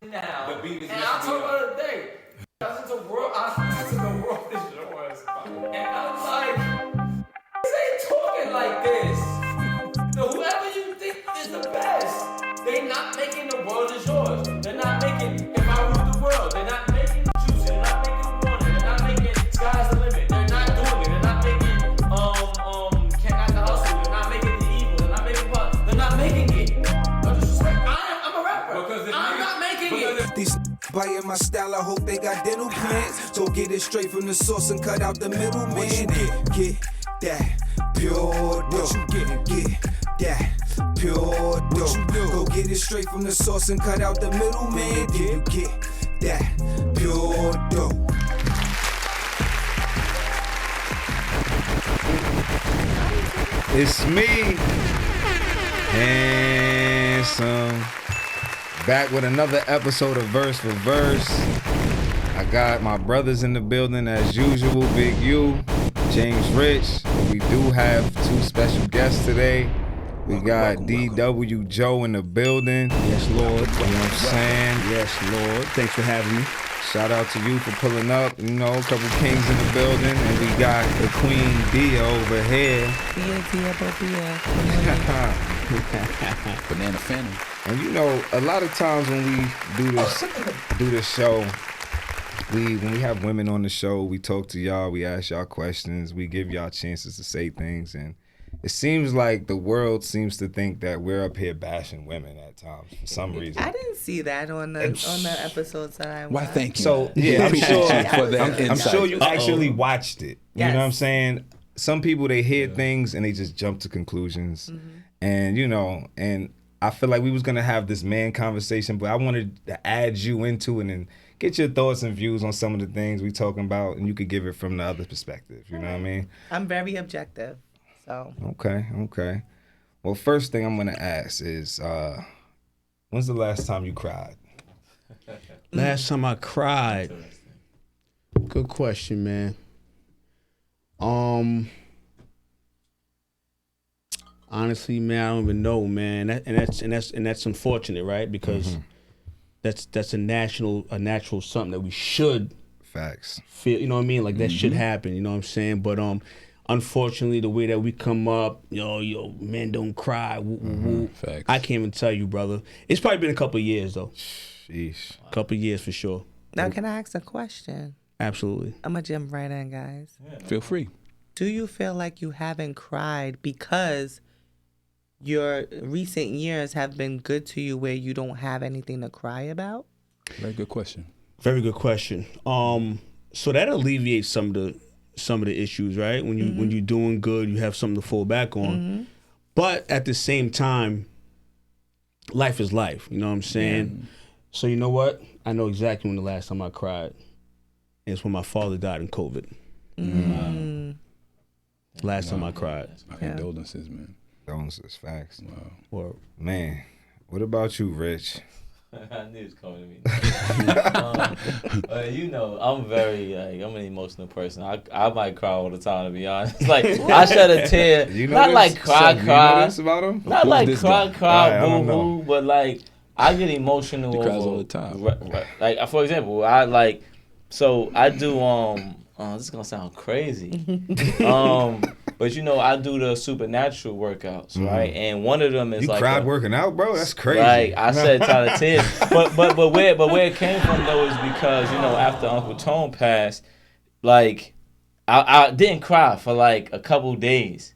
now. The beat is and I'll messing me talk about it today. I listen to world. I listen to world is yours, and I'm like, this ain't talking like this. So whoever you think is the best, they not making the world is yours. They're not making If I Rule the World. They're not making Juicy. They're not making Warner. They're not making Sky's the Limit. They're not doing it. They're not making Can't Not the Hustle. They're not making The Evil. They're not making Pop. They're not making it. No disrespect. I'm a rapper. Because I'm not making it. These buying my style, I hope they got dental plans. So get it straight from the source and cut out the middleman. Get that pure dough. Get that pure dough. Go get it straight from the source and cut out the middleman. Get that pure dough. It's me, Handsome, back with another episode of Verse for Verse. I got my brothers in the building as usual, Big U, James Rich. We do have two special guests today. We got DW Joe in the building. Yes, Lord. You know what I'm saying? Yes, Lord. Thanks for having me. Shout out to you for pulling up. You know, a couple kings in the building. And we got the Queen Dia over here. Banana Phantom. And you know, a lot of times when we do this show, when we have women on the show, we talk to y'all, we ask y'all questions, we give y'all chances to say things, and it seems like the world seems to think that we're up here bashing women at times for some reason. I didn't see that on the episodes that I watched. Why, thank you. So yeah, I'm sure for that I'm insight. sure you actually watched it. You Yes. know what I'm saying? Some people, they hear things and they just jump to conclusions. And you know, and I feel like we was gonna have this man conversation, but I wanted to add you into it and get your thoughts and views on some of the things we talking about, and you could give it from the other perspective. You know what I mean? I'm very objective, so. Okay. Well, first thing I'm gonna ask is, when's the last time you cried? Last time I cried. Good question, man. Honestly, man, I don't even know, man. That's unfortunate, right? Because that's a natural something that we should Facts. feel. You know what I mean? Like that should happen. You know what I'm saying? But unfortunately, the way that we come up, yo, men don't cry. Woo, woo, woo. Facts. I can't even tell you, brother. It's probably been a couple of years though. Sheesh. A couple of years for sure. Now, can I ask a question? Absolutely. I'm going to jump right in, guys. Feel free. Do you feel like you haven't cried because your recent years have been good to you where you don't have anything to cry about? Very good question. Very good question. So that alleviates some of the issues, right? When you're doing good, you have something to fall back on. But at the same time, life is life. You know what I'm saying? So you know what? I know exactly when the last time I cried. It's when my father died in COVID. Last time I cried. My condolences, man. Those is facts. Wow. Or Man, what about you, Rich? I knew it was coming to me. You know, I'm I'm an emotional person. I might cry all the time, to be honest. Like, I shed a tear. You know Not this? like cry, You know cry. this about him? Not Who's like this cry, guy? cry, I don't boo-hoo, but like, I get emotional. He cries over- all the time. Right. Like, for example, I do, this is gonna sound crazy. But you know, I do the supernatural workouts, right? And one of them is You like cried working out, bro? That's crazy. Like I said, Tyler Ted. But where it came from though is because, you know, after Uncle Tone passed, like I didn't cry for like a couple days,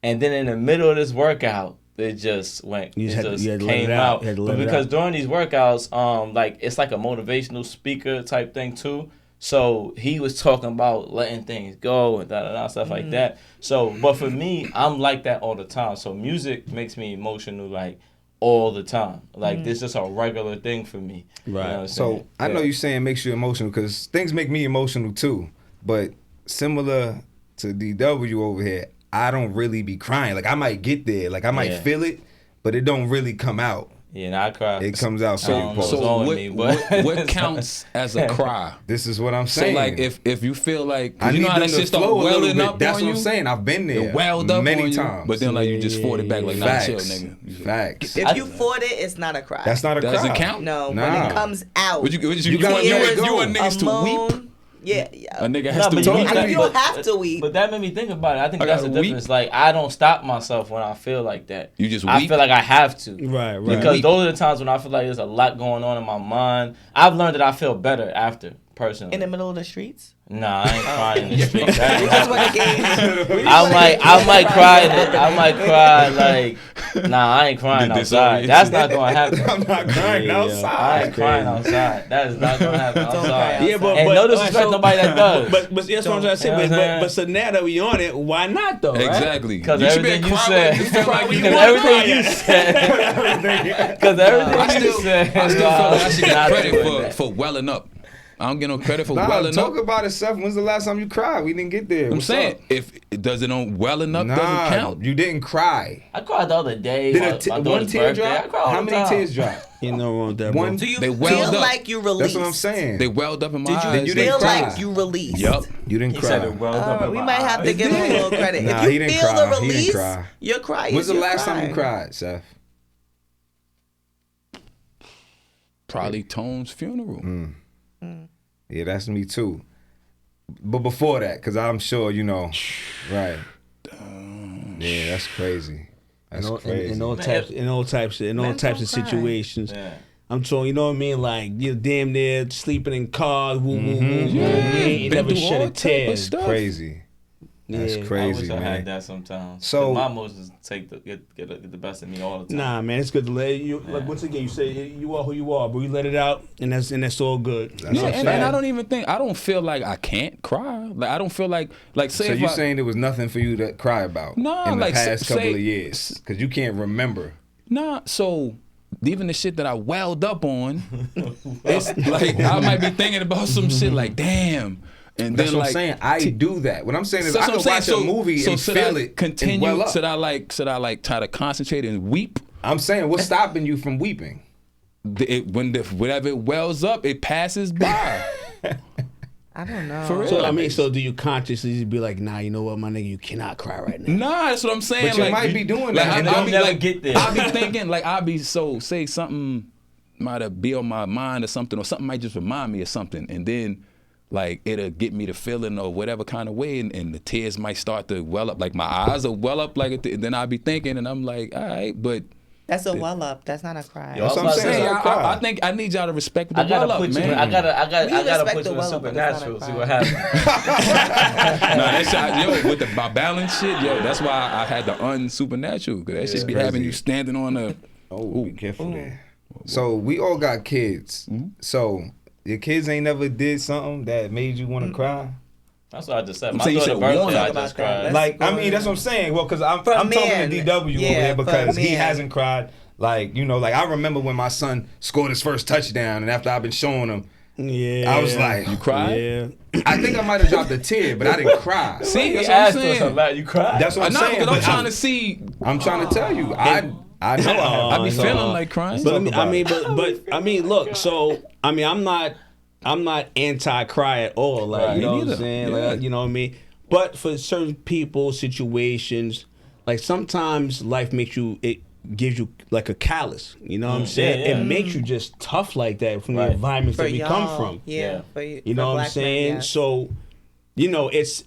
and then in the middle of this workout, it just went. You It had to- just you had to let came it out. out. You had to let But it because out. during these workouts, like it's like a motivational speaker type thing too. So he was talking about letting things go and stuff like that. So, but for me, I'm like that all the time. So music makes me emotional like all the time. Like this is just a regular thing for me. You Right. know what I'm So saying? I know you saying makes you emotional because things make me emotional too. But similar to DW over here, I don't really be crying. Like I might get there, like I might Yeah. feel it, but it don't really come out. Yeah, nah, I cry. It comes out I don't know what's so wrong with what, me, but what counts as a cry? this is what I'm So saying. like if you feel like, 'cause I you know need how them that to shit start flow a little welling bit. up That's on what I'm you? saying. I've been there It welled up many on you, times. but then like you just fought it back like, nah, Facts. chill, nigga. Facts. If you fought it, it's not a cry. That's not a Does cry. it count? No, when Nah. it comes out. Would you You gotta want let it go. niggas to weep? moan. Yeah, yeah. A nigga Nah, has to but you weep. know that- You don't have to weep. But that made me think about it. I think I that's the gotta weep. difference. Like, I don't stop myself when I feel like that. You just I weep? feel like I have to. Right, right. Because Weep. those are the times when I feel like there's a lot going on in my mind. I've learned that I feel better after, personally. In the middle of the streets. Nah, I ain't crying in the street. That ain't That's what happening. it gave. I might cry like, nah, I ain't crying The outside. disorientation. That's not gonna happen. I'm not crying Yeah, outside. I ain't crying outside. That is not gonna happen. I'm Don't sorry. cry Yeah, but And but no disrespect to nobody that does. But that's what I'm trying to say. You know what I'm saying? But so now that we on it, why not though? Right? Exactly. Because You should be everything you cry said, when you feel like you because wanna everything cry. you said, because everything you said, I still feel like I should get not credit doing that. for welling up. I don't get no credit for Nah, welling talk up. about it, Seth. When's the last time you cried? We didn't get there. I'm What's saying, up? if does it on welling up Nah, doesn't count. you didn't cry. I cried the other day. Did my one daughter's tear birthday. I drop? cry all How the many time. tears dropped? Ain't no wrong with that, One. bro. Do you They feel welled up. like you released? That's what I'm saying. They welled up in my Did you eyes. you like, feel didn't like cry. you released? Yup. You didn't He cry. said it well up in We my might have to eyes. give him a little credit. Nah, if he you didn't feel cry. the He didn't release, cry. your cry When's is the your last cry. time you cried, Seth? Probably Tone's funeral. Yeah, that's me too. But before that, because I'm sure you know, right? Yeah, that's crazy. That's crazy. In all types of Men don't cry. situations. Yeah. I'm talking, you know what I mean? Like you're damn near sleeping in cars, woo, woo, woo, woo. You ain't Been never through shed all a type of tear. stuff. Crazy. That's Yeah. I crazy, wish I man. had that sometimes. So- So my emotions get the best of me all the time. Nah, man, it's good to let you. Like once again, you say you are who you are, but you let it out, and that's all good. That's Yeah, what I'm and saying. I don't feel like I can't cry. Like I don't feel like say So if you I, saying there was nothing for you to cry about Nah, in the like, past say- couple of years because you can't remember. Nah, so even the shit that I welled up on, it's like I might be thinking about some shit like damn. And That's then what like I'm saying. I do that. What I'm saying is So I that's can what I'm saying. watch a movie so and should feel I it continue? and well up. Should I like try to concentrate and weep? I'm saying what's stopping you from weeping? Whatever it wells up, it passes by. I don't know. For real. So I mean, so do you consciously be like, nah, you know what, my nigga, you cannot cry right now. Nah, that's what I'm saying. But you like, might be doing like, that and I'll don't be never like, get there. I'll be thinking like I'll be say something might have be on my mind or something might just remind me of something, and then like it'll get me to feeling or whatever kind of way, and the tears might start to well up, like my eyes will well up, like and then I'll be thinking, and I'm like, all right, but. That's a well up. That's not a cry. Yo, That's what I'm saying. Hey, It's not a cry. I think I need y'all to respect the I gotta well up, put you. man. I gotta respect put the you in well up, but it's not a supernatural. See crime. what happens. Nah, that shit, yo, with the balance shit, yo, that's why I had the unsupernatural, because that shit be crazy. having you standing on a. Oh, be careful there. So we all got kids. So your kids ain't never did something that made you want to cry. That's what I just said. I'm My saying you daughter's should've birthday, I warned just about that. cried. Like go I mean, that's what I'm saying. Well, because I'm For talking men. to DW over Yeah, here for because he men. hasn't cried. Like you know, like I remember when my son scored his first touchdown, and after I've been showing him, Yeah. I was like, You cried? Yeah. I think I might have dropped a tear, but I didn't cry. See, He that's what I'm asked us saying. about you cried. That's what I'm I know, saying. because I'm but trying to see. I'm trying to tell you, I know. I I be have. feeling like crying. But talk about but I mean, look. So I mean, I'm not anti-cry at all. Like Right. you know Me what I'm neither. saying. Yeah. Like you know what I mean. But for certain people, situations, like sometimes life makes you. It gives you like a callus. You know what I'm saying. yeah. It makes you just tough like that from Right. the environments For that we y'all, come from. Yeah. Yeah. For you, You for know what I'm black men, saying? yes. So, you know, it's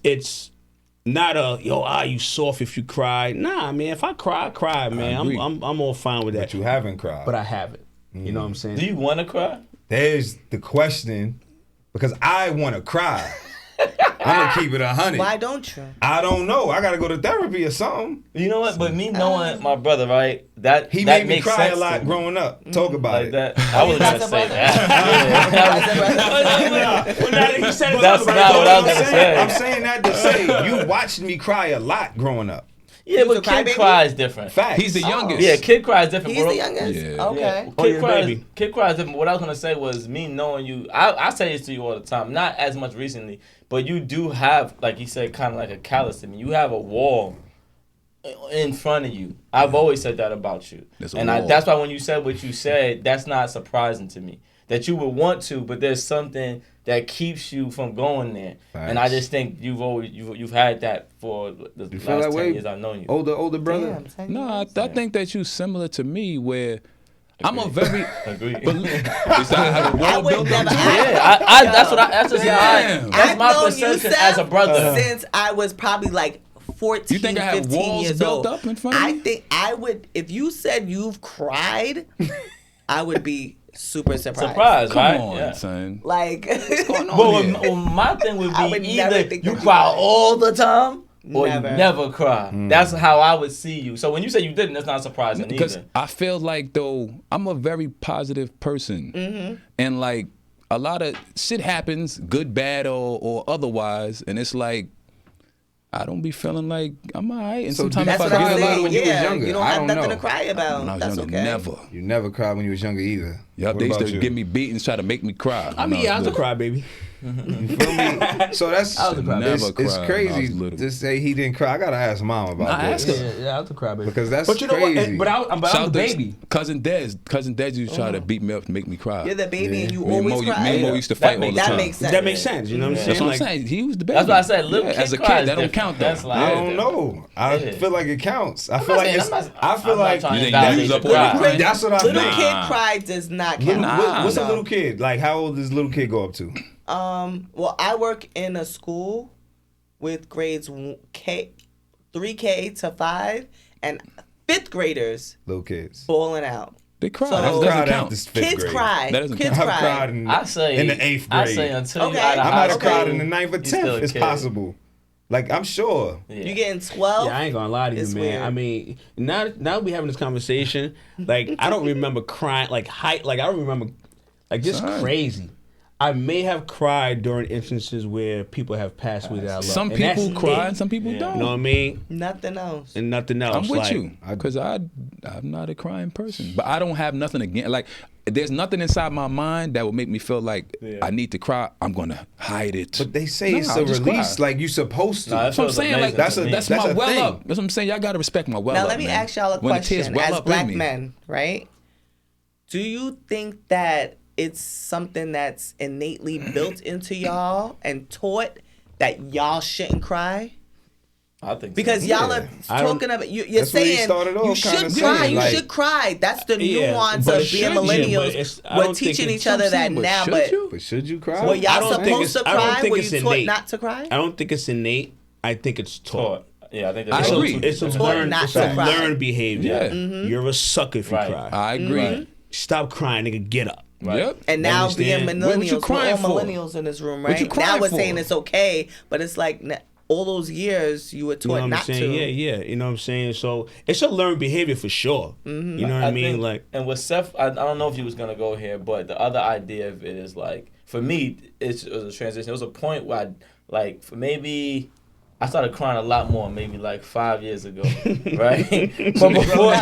not a you soft if you cry. Nah, man. If I cry, I cry, man. agree. I'm all fine with that. But you haven't cried. But I haven't. You know what I'm saying? Do you want to cry? There's the question, because I want to cry. I'm gonna keep it 100. Why don't you? I don't know. I gotta go to therapy or something. You know what? But me knowing my brother, right? That He that made me makes cry a sense lot to me. growing up. Talk about Like it. that. I was gonna That's say a that. That's But not what I was I'm gonna saying- say. I'm saying that to say you watched me cry a lot growing up. Yeah, He's but a kid crybaby? cries different. Facts. He's the youngest. Yeah, kid cries different. He's What- the youngest. Yeah. Okay. Yeah. Oh, Kid yeah, cries. baby. Kid cries different. What I was gonna say was me knowing you. I say this to you all the time. Not as much recently, but you do have, like you said, kind of like a callus in me. You have a wall in front of you. I've always said that about you. There's a And wall. that's why when you said what you said, that's not surprising to me. That you would want to, but there's something that keeps you from going there. And I Facts. just think you've had that for the You feel last that 10 way? years I've known you. Older brother. Damn, 10 No, years. I think that you similar to me where I'm a very. Agree. Is that how the wall I would built up never. to? Yeah, that's just Damn. that's I've my known perception Yusef as a brother. since I was probably like 14, You think I have 15 walls years built old. up in front of I me? think I would, if you said you've cried, I would be super surprised. Surprise, Come right? on, Yeah. son. Like, Well, my thing would I would be never either think you that you cry cried. all the time or Never. you never cry. That's how I would see you. So when you say you didn't, that's not surprising Because either. I feel like though I'm a very positive person, and like a lot of shit happens, good, bad, or otherwise, and it's like I don't be feeling like I'm alright. And So sometimes that's if that's I what get I'm a lot saying. when you was Yeah, younger. you don't I have don't nothing know. to cry about. when I was That's younger, okay. never. You never cried when you was younger either. Yep, What they used about to you? give me beatings, try to make me cry. I when mean, yeah, I was was a little. crybaby. You feel me? So that's I was a crybaby. Never it's cried when I was crazy little. to say he didn't cry. I gotta ask mom about Nah, this. ask her. Yeah, I was a crybaby. Because that's but you know crazy. what? But I'm Shout the to baby. Cousin Dez used to try to beat me up to make me cry. You're the baby and you Me and Mo, always me cry. and Mo used to fight all the makes- time. That makes sense. That makes sense. You know what I'm That's saying? what I'm saying. He was the baby. That's why I said little Yeah, kid as a cry kid, is that don't different. count though. That's like- I don't know. I Yeah. feel like it counts. I I'm feel not like saying- it's. I'm not- I feel I'm like not trying You to think you validate use up the all the cry. credit? that's what I Little think. kid cry does not Little- count. what's a No. little kid? Like, how old does little kid go up to? Well, I work in a school with grades 3K to 5, and 5th graders Little kids. balling out. They cry. So- that I've doesn't cried count. after 5th Kids grade. cry. That doesn't Kids count. I've cry. cried in, I say in the 8th grade. I say until Okay. you out of I high might have school, cried in the 9th or you still 10th. a It's kid. possible. Like, I'm sure. Yeah. You getting 12? Yeah, I ain't gonna lie to you, It's man. weird. I mean, now we having this conversation. Like, I don't remember crying. Like, I don't remember. Like, just Son. crazy. I may have cried during instances where people have passed away that I love. Some And that's people cry it. and some people Yeah. don't. You know what I mean? Nothing else. And nothing else. I'm with like, you because I'm not a crying person, but I don't have nothing against. Like, there's nothing inside my mind that would make me feel like I need to cry. I'm gonna hide it. But they say Nah, it's I'll a just release. cry. Like, you supposed to. Nah, That's what I'm feels saying. amazing Like That's to a- me. that's that's my a well thing. up. That's what I'm saying. Y'all gotta respect my well Now up. let me man. ask y'all a When the tears question. well As up in black me. men, right? Do you think that it's something that's innately built into y'all and taught that y'all shouldn't cry? I think so. Because y'all Yeah. are I don't- talking about you're That's where he saying started off you kinda should cry. saying, You like- should cry. That's the Yeah, nuance but of it being should, yeah, but millennials. it's- I We're don't think teaching it's- each other that But now, should but you? But should you cry? were y'all I don't think supposed to it's- I don't cry? think Were it's you taught innate. not to cry? I don't think it's innate. I think it's taught. Yeah, I think I that's agree. It's a Taught learned, not it's to a cry. learned behavior. Yeah. You're a sucker if you Right. cry. I agree. Right. Stop crying, nigga. Get up. Right. Yep. And now Understand? being What you millennials, we're crying all for? millennials in this room, What right? you Now crying we're for? saying it's okay, but it's like all those years you were You know taught what I'm not saying? to. Yeah. You know what I'm saying? So it's a learned behavior for sure. Mm-hmm. You know what I mean? think- Like, and with Seth, I don't know if he was gonna go here, but the other idea of it is like, for me, it was a transition. It was a point where maybe I started crying a lot more, maybe like 5 years ago, right? But before,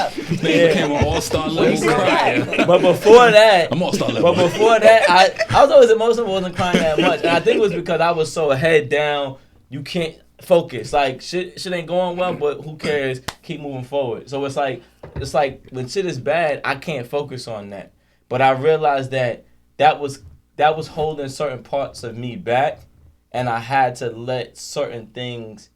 They became an all-star level crier. but before that, I'm all-star level. But before that, I was always emotional, but wasn't crying that much. And I think it was because I was so head down, you can't focus. Like, shit ain't going well, but who cares? Keep moving forward. So it's like when shit is bad, I can't focus on that. But I realized that was holding certain parts of me back, and I had to let certain things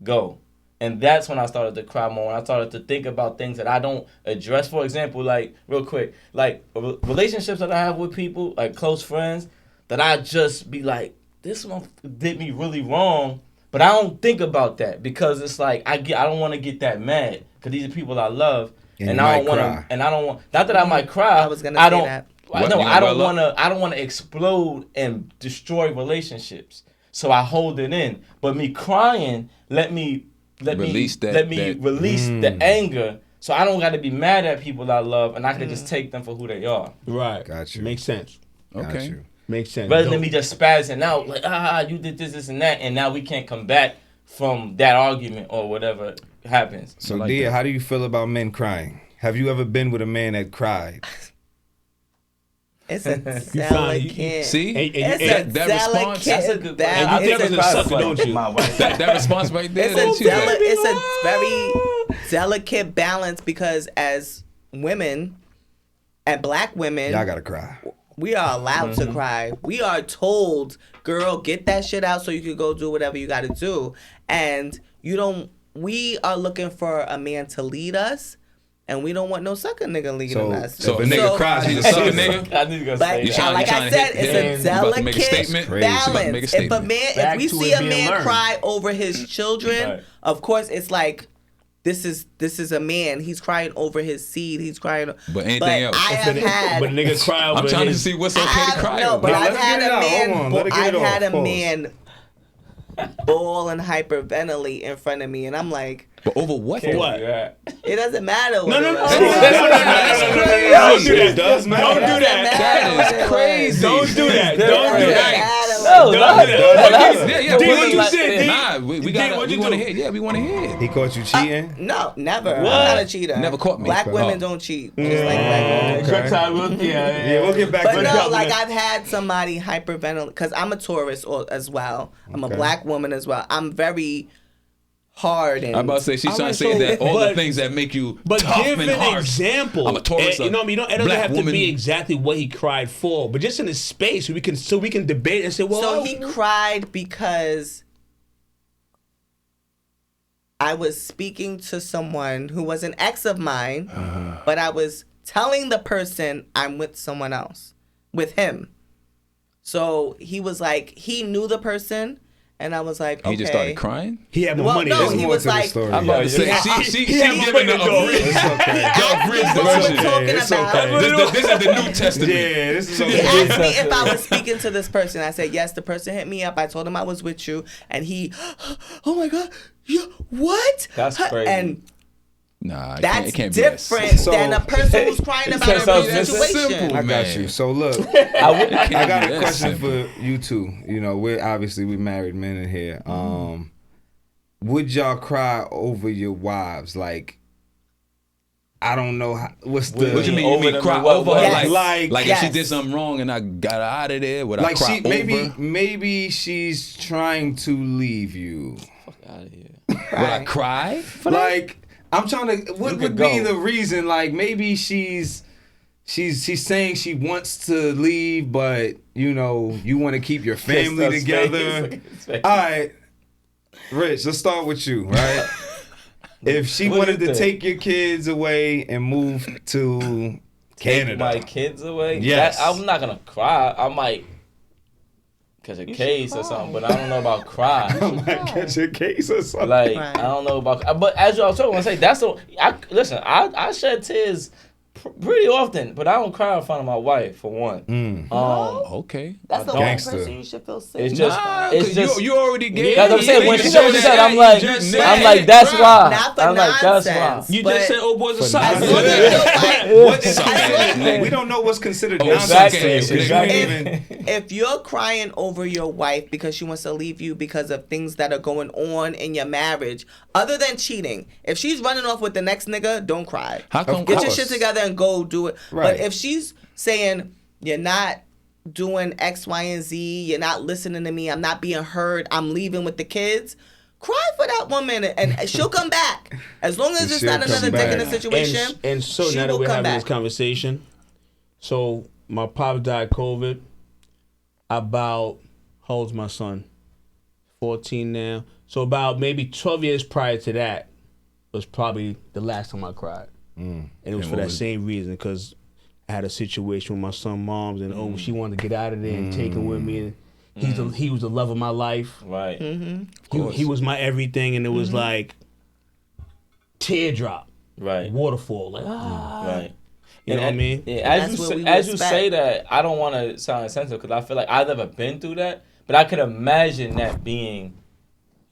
go. And that's when I started to cry more. When I started to think about things that I don't address. For example, like, real quick, like relationships that I have with people, like close friends, that I just be like, this one did me really wrong. But I don't think about that because it's like I don't want to get that mad because these are people I love, And and you I don't might want cry. to. And I don't want. Not that I might cry. I was gonna I say don't. that. I What, know you I gonna don't well want to. I don't want to explode and destroy relationships. So I hold it in. But me crying, let me Release that- release the anger. So I don't got to be mad at people I love, and I can just take them for who they are, right. Got you. Makes sense. Got Okay. you. Makes sense. rather Dope. than me just spazzing out like you did this and that, and now we can't come back from that argument or whatever happens. So, like Dia, that. how do you feel about men crying? Have you ever been with a man that cried? It's a find- delicate. See? And It's you- a that response- That's a delicate. good that- And you it's think a it's a sucker, don't you? My wife. that response right there. It's that a you like, it's a very delicate balance because as women and black women, Y'all gotta cry. we are allowed to cry. We are told, girl, get that shit out so you can go do whatever you got to do. And we are looking for a man to lead us. And we don't want no sucker nigga leading us. So if a nigga cries, he's a sucker nigga. I knew you gonna But say You that. trying- like you I trying said, to hit it's a him? You about to make a delicate statement? Crazy. You about to make a balance. statement. If Back we to see it a being man learned. cry over his children, Right. of course it's like this is a man. He's crying over his seed. He's crying. But anything else? I have had. But a nigga cry over I'm trying to his- see what's okay to cry No, over. but No, I've let her had get it a out. man. Hold on, let her get I've it had off. a Pause. man bawl and hyperventilate in front of me, and I'm like, But over what? For though? what? Yeah. it doesn't matter. No, what no, it no, was. no, no, no, no, no, no, no, no, no, don't do that. It does matter. Don't do It doesn't that. matter what That it is was. crazy. Don't do that. It Don't doesn't do matter that. what No, it no, was. Yeah, D, but what you like- said, D? Nah, we D, gotta. what'd We you want to do? hear. Yeah, we want to hear. He caught you cheating? No, never. I'm What? not a cheater. Never caught me. Black Oh. women don't cheat. Just like black women. Okay. Time, Yeah, we'll get back But to no, that. like I've had somebody hyperventilate because I'm a Taurus as well. I'm a Okay. black woman as well. I'm very hard and I'm about to say she's trying to say so- that all the but- things that make you But tough give and an harsh. example. I'm a Taurus. You know what I mean? It doesn't black have to woman. be exactly what he cried for, but just in a space where we can debate and say, well, So he cried because I was speaking to someone who was an ex of mine, but I was telling the person I'm with someone else, with him. So he was like, he knew the person, and I was like, okay. He just started crying. he had more Well, money. no, than he more was to the like, story. I'm about to say Yeah. she Yeah, giving the I'm gonna go. abridged. It's okay. The abridged what we're version. talking It's about. okay. This is the New Testament. Yeah, this is He okay. asked me if I was speaking to this person. I said, yes, the person hit me up. I told him I was with you. And he, oh my God, what? That's crazy. And Nah, that's it can't different be So- than a person who's crying about said a something real simple. situation. I got Man. you. So look, I would, That. I got That a question simple. for you two. You know, we married men in here. Would y'all cry over your wives? Like, I don't know what's the What you mean? Over You mean them cry in what over way? her? Yes. Like if she Yes. did something wrong and I got her out of there, would I like cry over? maybe she's trying to leave you. out of here. Would I cry? Like I'm trying to. What You would could be go. the reason? Like maybe she's saying she wants to leave, but you know you want to keep your family Look at his face. together. Look at his face. All right, Rich. Let's start with you, right? If she What do wanted you to think? take your kids away and move to Take Canada, my kids away. Yes. I'm not gonna cry. I might catch a case or something, but I don't know about cry. I might catch a case or something. Like Right. I don't know about. But as y'all talking, I say that's the. I shed tears pretty often, but I don't cry in front of my wife for one. Okay. That's the Gangster. only person you should feel safe. It's just. Nah, it's 'cause just. you already gave. That's what I'm saying. When you she said what she just said, I'm you like, just I'm said like, it, that's bruh. why. Not for I'm like, that's why. nonsense. You But just said old boys For aside. as nonsense. long as your wife- What is Suck ass nigga. we don't know what's considered Oh, nonsense. exactly, because you exactly. didn't even- if you're crying over your wife because she wants to leave you because of things that are going on in your marriage, other than cheating, if she's running off with the next nigga, don't cry. How come? Get your course. shit together and go do it. Right. But if she's saying you're not doing X, Y, and Z, you're not listening to me, I'm not being heard, I'm leaving with the kids, cry for that woman and she'll come back. As long as it's She'll not another come dick in the back. situation. And so she now that will we're come having back. this conversation, so my pop died COVID. About how old's my son? 14 now. So about maybe 12 years prior to that was probably the last time I cried, and it was And for what that was- same reason because I had a situation with my son mom's and she wanted to get out of there and take him with me. And he was the love of my life. Right. He was my everything, and it was like teardrop, Right. waterfall, like ah. Right. You know what I mean? Yeah, And as that's what we you respect. say that, I don't want to sound insensitive because I feel like I've never been through that, but I could imagine that being,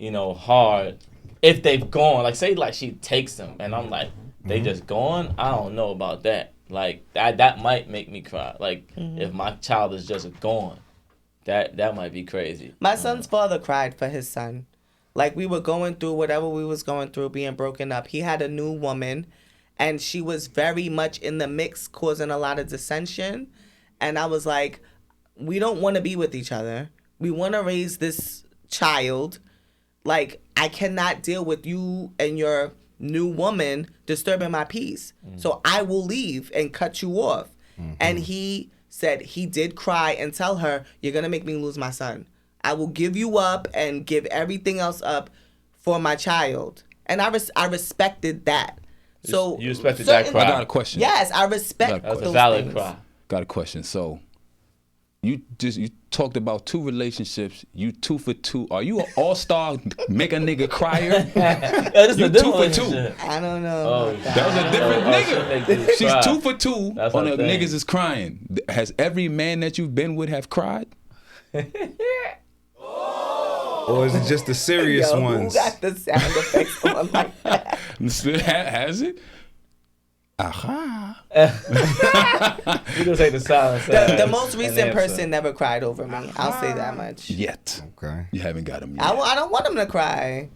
hard if they've gone. Like say like she takes them, and I'm like, they just gone. I don't know about that. Like that might make me cry. Like if my child is just gone, that might be crazy. My son's father cried for his son. Like we were going through whatever we was going through, being broken up. He had a new woman, and she was very much in the mix, causing a lot of dissension. And I was like, we don't want to be with each other. We want to raise this child. Like I cannot deal with you and your new woman disturbing my peace. So I will leave and cut you off. And he said he did cry and tell her, you're going to make me lose my son. I will give you up and give everything else up for my child. And I respected that. So You respected that certain- cry. I got a question. Yes, I respect That was a those valid things. cry. Got a question. So you talked about 2 relationships. You 2 for 2. Are you an all-star make a nigga crier? Yeah, this is You a 2 different for 2. relationship. I don't know. Oh, about that. That was a different make nigga. dudes She's cry. 2 for 2 That's on her the thing. niggas is crying. Has every man that you've been with have cried? Or is it just the serious Yo, ones? Who got the sound effects on like that? Has it? Aha. You gonna take the silence. The most recent person never cried over me. I'll say that much. Yet. Okay. You haven't got him yet. I don't want him to cry.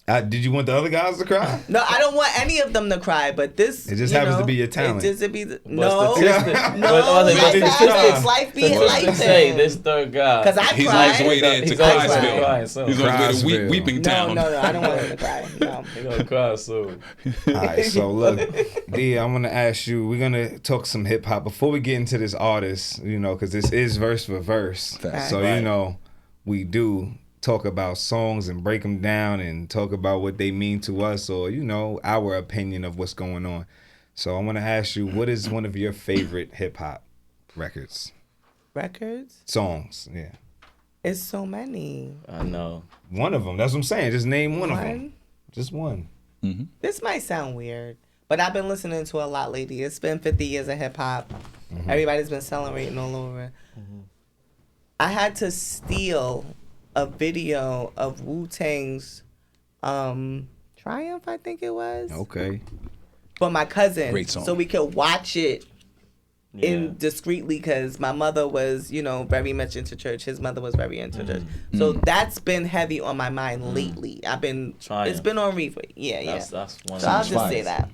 Did you want the other guys to cry? No, I don't want any of them to cry. But this, It just you happens to know, be your talent. It just to be no, statistics- no. but Life statistics- happens. Life be Statistics life. say this third guy. Because I He's on cried. his way there to He's always Clydesville. crying, so. He's on his way to Clydesville. Weeping No, Town. no, I don't want him to cry. No. He gonna cry soon. All right, so look, D, I'm gonna ask you. We're gonna talk some hip hop before we get into this artist, because this is verse for verse. Facts. So Right. we do talk about songs and break them down and talk about what they mean to us, or our opinion of what's going on. So I want to ask you, what is one of your favorite hip hop records, Records? songs? Yeah, It's so many. I know. one of them. That's what I'm saying. Just name one of them. One? Just one. This might sound weird, but I've been listening to a lot lately. It's been 50 years of hip hop. Everybody's been celebrating all over. I had to steal a video of Wu-Tang's Triumph, I think it was, Okay. for my cousin. Great song. So we could watch it Yeah. in discreetly, because my mother was, very much into church. His mother was very into church. So that's been heavy on my mind lately. Triumph. It's been on replay. Yeah. That's one. So I'll of just say Fires. that.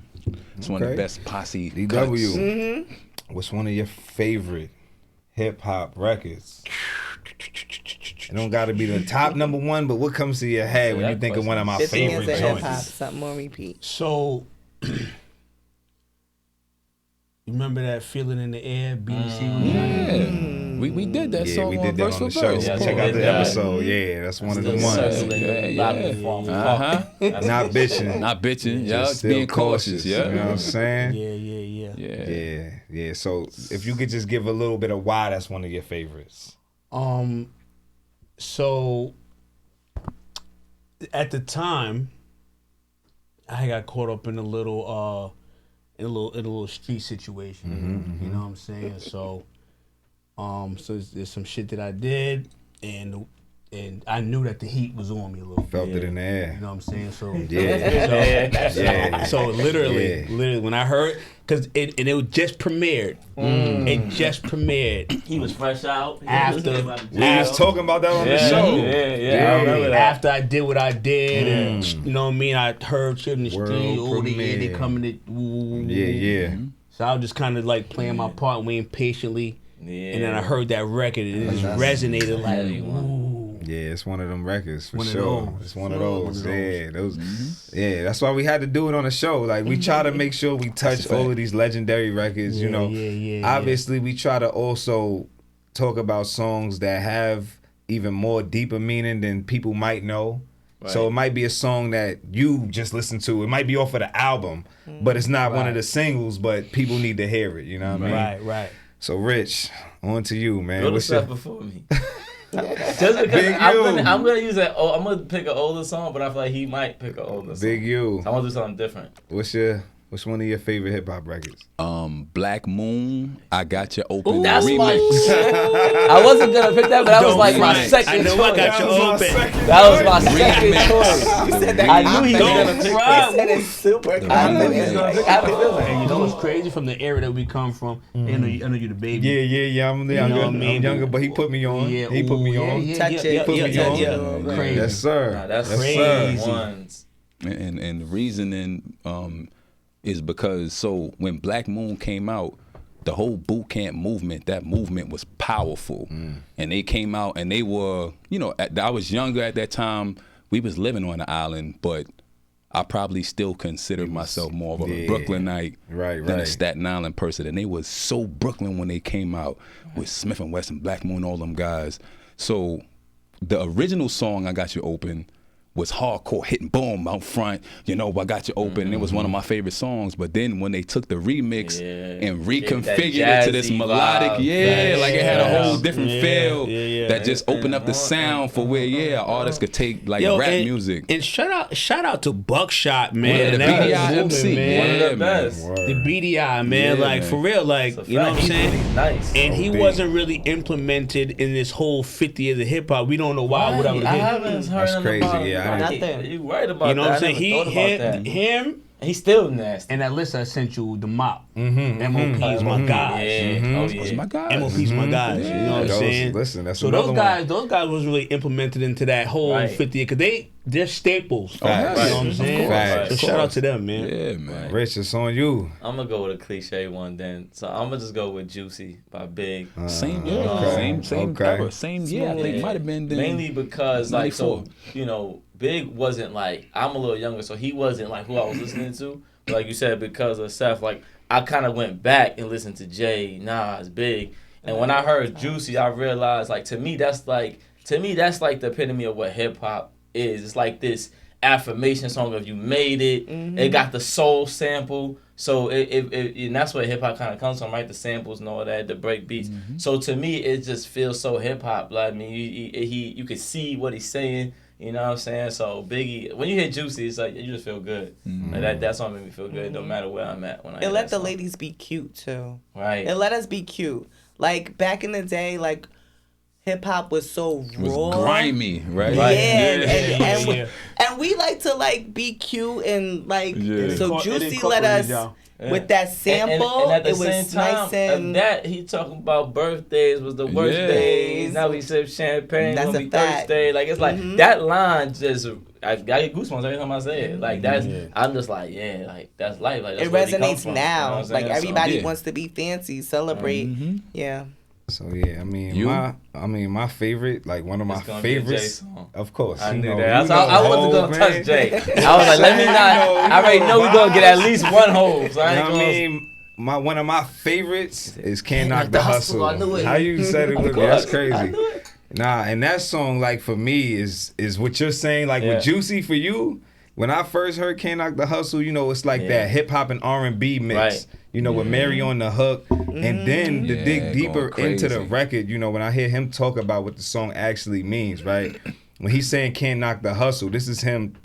It's one of the Okay. best posse DW. Mm-hmm. What's one of your favorite hip hop records? It don't got to be the top number one, but what comes to your head when you think of one of my 50 years favorite of hip hop, joints? something on repeat. So, you remember that feeling in the air? BDC was Yeah. We did that Yeah, song we on did that Verse on for the show. Verse. Yeah, Check out the yeah. episode. Yeah, that's one of the Still ones. circling, Yeah, loud yeah. and form. Uh-huh. Not bitching. Not bitching. Yeah, Just it's being still cautious. You know what Yeah. I'm saying? Yeah. Yeah. So if you could just give a little bit of why that's one of your favorites. So at the time, I got caught up in a little street situation. You know what I'm saying? So so there's some shit that I did, and I knew that the heat was on me a little. Felt it in the You air. know what I'm saying? So Yeah. Yeah. So literally, Yeah. when I heard, because it just premiered. It just premiered. He was fresh out. After- We was talking about that on the show. Yeah, I remember that. After I did what I did, and you know what I mean, I heard shit in the World street. Oh, they premiere. coming to. Ooh. Yeah. So I was just kind of like playing my part, waiting patiently, Yeah. and then I heard that record, and it just resonated like. heavy one. Ooh. Yeah, it's one of them records for One of sure. those. It's one of One those. of those. Yeah, those. Yeah, that's why we had to do it on the show. Like we try to make sure we touch all of these legendary records. Yeah, yeah. Obviously, we try to also talk about songs that have even more deeper meaning than people might know. So it might be a song that you just listen to. It might be off of the album, but it's not one of the singles. But people need to hear it. You know what I mean? Right. So, Rich, on to you, man. Go to What's stuff your- before me. Just because Big I'm you. gonna use that. Oh, I'm gonna pick an older song, but I feel like he might pick an older song. Big you? So I'm gonna do something different. What's one of your favorite hip hop records? Black Moon, I Got You Open. That's remix. my shit. I wasn't gonna pick that, but that was like my remix. second I know choice. I got you open. That was my second choice. You said that I knew he was confident. gonna pick You that. said it super I knew he was confident. gonna pick that. And you know what's crazy from the era that we come from? I know you the baby. Yeah. I'm know younger. what I mean? I'm younger, but he put me on. Yeah, He put me ooh, on. yeah, Touch it. Put me on. Yeah. Crazy. Yes, sir. Nah, that's yes, crazy. sir. ones. And the reasoning is because so when Black Moon came out, the whole boot camp movement, that movement was powerful. And they came out and they were, I was younger at that time. We was living on the island, but I probably still consider myself more of a yeah. Brooklynite Right, than a right. Staten Island person. And they was so Brooklyn when they came out with Smith and Wesson, Black Moon, all them guys. So the original song, I Got You Open, was hardcore, hitting boom out front, you know, I Got You Open, and it was one of my favorite songs. But then when they took the remix and reconfigured it to this jazzy melodic, vibe. like it had a whole Yeah. different Yeah. feel Yeah. that just opened up the sound for where, artists could take like Yo, rap and, music. And shout out to Buckshot, man. Yeah, the That was BDI moving, MC, man. One of the yeah, man. best. The BDI, man, Yeah, like man. for real, like It's a you know fact. what I'm He's saying? really nice. And he big. wasn't really implemented in this whole 50 years of hip hop. We don't know why, whatever. I It is. haven't heard That's nothing crazy, about yeah, I it. didn't- You right about You know that. what I'm saying? I never thought about that. Him, He's still nasty. and that list I sent you, the mop. MOP is my guy. Yeah. Oh, yeah. That's my guy. MOP's my guys. You know what I'm Those- saying? listen, that's so another those guys was really implemented into that whole Right. 50 because they're staples. Facts. You know what I'm Right. saying? Facts. So shout out to them, man. Yeah, man. Rich, it's on you. I'm gonna go with a cliche one then. So I'm gonna just go with Juicy by Big. Same year, Okay. same Okay. era, same year. I think it might have been then. Mainly because like 94. Big wasn't like, I'm a little younger, so he wasn't like who I was listening to. But like you said, because of Seth, like I kind of went back and listened to Jay, Nas, Big, and when I heard Juicy, I realized like to me that's like the epitome of what hip hop is. It's like this affirmation song of you made it. It got the soul sample. So and that's where hip hop kind of comes from, right? The samples and all that, the break beats. So to me, it just feels so hip hop. Like, I mean, you can see what he's saying. You know what I'm saying? So Biggie, when you hear Juicy, it's like you just feel good. Like that song made me feel good, no matter where I'm at when I It hear let that the song. ladies be cute too. Right. It let us be cute. Like back in the day, like hip hop was so It was raw. grimy, right? Yeah, Right. and and we like to like be cute and like Yeah. so It Juicy incorporated let us y'all. with that sample. And at the it was same time, nice and of that he talking about birthdays was the worst Yeah. days. Now we sip champagne. That's When a we fact. thirsty. Like it's like that line just. I get goosebumps every time I say it. Like that's, Yeah. I'm just like, yeah, like that's life. Like that's it where he come resonates from, you know now. what I'm Like saying? So, everybody yeah. wants to be fancy, celebrate. Yeah. So yeah, I mean, You? my favorite, like one of my It's gonna be a Jay favorites, song. of course. I you knew know, that. you So I know wasn't Hov, gonna man. touch Jay. I was like, let me not. I already know we're gonna get at least one hole. So I ain't I gonna. mean, one of my favorites is Can't Knock Knock the the Hustle. Hustle, I knew it. How you said it with me? course. That's crazy. Nah, and that song, like for me, is what you're saying. Like Yeah. with Juicy for you. When I first heard Can't Knock the Hustle, you know, it's like Yeah. that hip hop and R&B mix. Right. You know, with Mary on the hook, and then to Yeah, dig deeper going into the crazy. record. You know, when I hear him talk about what the song actually means, right? When he's saying Can't Knock the Hustle, this is him